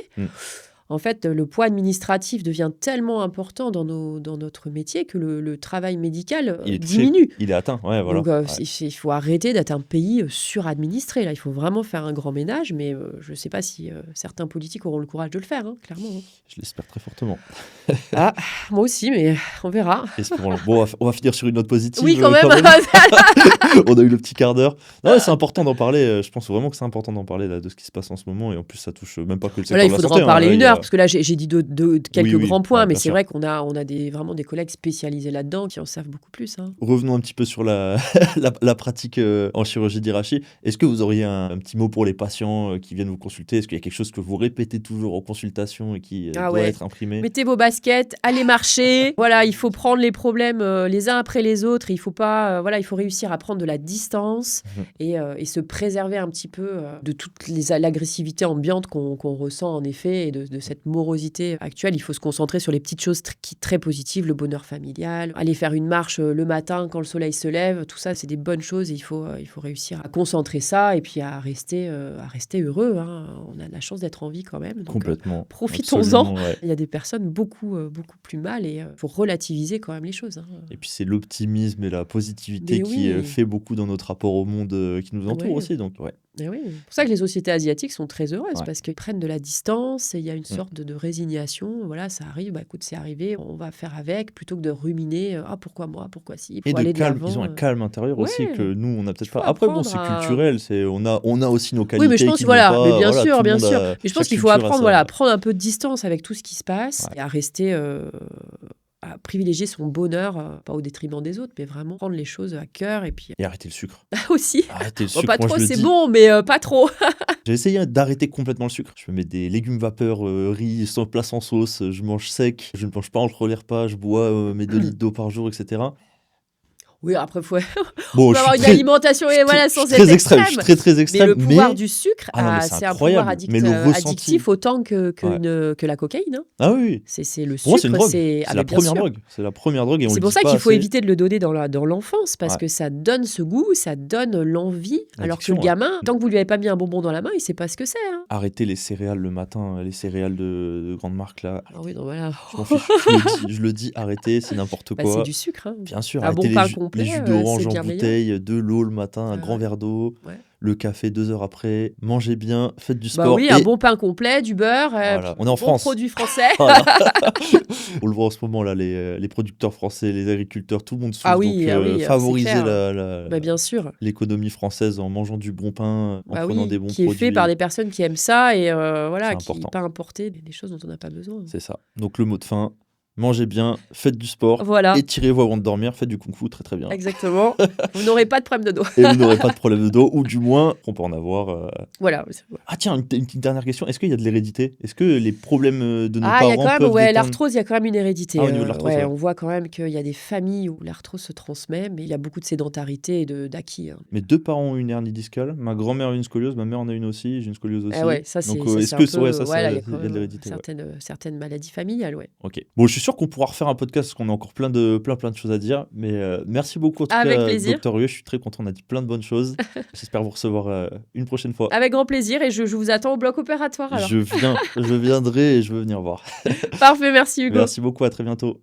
En fait, le poids administratif devient tellement important dans notre métier que le travail médical diminue. Il est atteint, voilà. Donc, il faut arrêter d'être un pays suradministré. Là, il faut vraiment faire un grand ménage, mais je ne sais pas si certains politiques auront le courage de le faire, clairement. Je l'espère très fortement. Moi aussi, mais on verra. Bon, on va finir sur une note positive. Oui, quand même. On a eu le petit quart d'heure. Non, c'est important d'en parler. Je pense vraiment que c'est important d'en parler de ce qui se passe en ce moment. Et en plus, ça touche même pas que le secteur de la santé. Il faudra en parler une heure. Parce que là, j'ai dit quelques grands points, mais c'est vrai qu'on a vraiment des collègues spécialisés là-dedans qui en savent beaucoup plus. Revenons un petit peu sur la pratique en chirurgie d'Hirachi. Est-ce que vous auriez un petit mot pour les patients qui viennent vous consulter ? Est-ce qu'il y a quelque chose que vous répétez toujours en consultation et qui doit être imprimé ? Mettez vos baskets, allez marcher. Voilà, il faut prendre les problèmes les uns après les autres. Il faut pas, il faut réussir à prendre de la distance et se préserver un petit peu de toute l'agressivité ambiante qu'on ressent en effet et de cette morosité actuelle. Il faut se concentrer sur les petites choses très positives, le bonheur familial, aller faire une marche le matin quand le soleil se lève, tout ça c'est des bonnes choses et il faut réussir à concentrer ça et puis à rester heureux. On a de la chance d'être en vie quand même. Donc, complètement. Profitons-en. Ouais. Il y a des personnes beaucoup plus mal et il faut relativiser quand même les choses. Et puis c'est l'optimisme et la positivité qui fait beaucoup dans notre rapport au monde qui nous entoure aussi. Donc, Et oui. C'est pour ça que les sociétés asiatiques sont très heureuses parce qu'ils prennent de la distance et il y a une sorte de résignation. Voilà, ça arrive, écoute, c'est arrivé, on va faire avec plutôt que de ruminer pourquoi moi, pourquoi si. Et de calme, ils ont un calme intérieur aussi que nous, on n'a peut-être pas. Après, c'est culturel, on a aussi nos qualités. Oui, mais je pense mais bien sûr. Mais je pense qu'il faut apprendre à prendre un peu de distance avec tout ce qui se passe et à rester. À privilégier son bonheur, pas au détriment des autres, mais vraiment prendre les choses à cœur et arrêter le sucre. Aussi. Arrêter le sucre. Pas trop, c'est bon, mais pas trop. J'ai essayé d'arrêter complètement le sucre. Je me mets des légumes vapeur, riz, sans plat sans sauce, je mange sec, je ne mange pas entre les repas, je bois mes 2 litres d'eau par jour, etc. Oui, après, Bon, faut je avoir suis une très, alimentation je suis voilà, très, sans je suis être très extrême. Je extrême. suis très Mais extrême. le pouvoir Mais du sucre, ah non, mais c'est c'est un pouvoir incroyable. Mais le ressenti. addictif autant Ouais. que la cocaïne. Hein. Ah oui, oui. C'est le Pour moi, c'est une sucre, drogue. c'est... C'est Ah, la mais bien première sûr. drogue. C'est la première drogue et on C'est le pour dit ça pas qu'il faut assez. éviter de le donner dans l'enfance, parce Ouais. que ça donne ce goût, ça donne l'envie. Alors que L'addiction, le ouais. gamin, tant que vous lui avez pas mis un bonbon dans la main, il sait pas ce que c'est. Hein. Arrêtez les céréales le matin, les céréales de grande marque là. Ah oui, non, voilà. Je m'en fiche. Je le dis, arrêtez, c'est n'importe Bah, quoi. c'est du sucre. Hein. Bien sûr, Un arrêtez bon pain les complet, jus d'orange c'est en bien meilleur. bouteille, de l'eau le matin, un Ah grand ouais. verre d'eau, Ouais. le café 2 heures après, mangez bien, faites du Bah sport. oui, un bon pain complet, du beurre, Voilà, on est en bon France. produit français. Voilà. On le voit en ce moment là, les producteurs français, les agriculteurs, tout le monde souffre. Ah oui, donc c'est favoriser clair. Bah, bien sûr. l'économie française en mangeant du bon pain, en Bah prenant oui, des bons qui est produits. fait par des personnes qui aiment ça et voilà, C'est qui important. pas importer des choses dont on n'a pas besoin. C'est ça. Donc le mot de fin, mangez bien, faites du sport, Voilà, étirez-vous avant de dormir, faites du kung-fu très très bien. exactement. Vous n'aurez pas de problème de dos. Et vous n'aurez pas de problème de dos, ou du moins, on peut en avoir. Voilà. Ah tiens, une petite dernière question. Est-ce qu'il y a de l'hérédité? Est-ce que les problèmes de nos Ah, il y a parents quand même, peuvent ouais, déteindre... l'arthrose, il y a quand même une hérédité. Ah, au niveau de l'arthrose, ouais. On voit quand même qu'il y a des familles où l'arthrose se transmet, mais il y a beaucoup de sédentarité et d'acquis. Hein. Mes 2 parents ont une hernie discale. Ma grand-mère a une scoliose, ma mère en a une aussi. J'ai une scoliose aussi. Ah ouais, ça c'est Donc, ça, est-ce c'est que un peu, ouais, ça, voilà, il y a il y quand a de même l'hérédité, ouais. certaines maladies familiales, ouais. Ok. Bon, je suis sûr qu'on pourra refaire un podcast parce qu'on a encore plein de choses à dire. Mais merci beaucoup en tout Avec cas, plaisir. Dr. Hugues. Je suis très content. On a dit plein de bonnes choses. J'espère vous recevoir une prochaine fois. Avec grand plaisir et je vous attends au bloc opératoire alors. Je viendrai et je veux venir voir. Parfait, merci Hugo. Merci beaucoup. À très bientôt.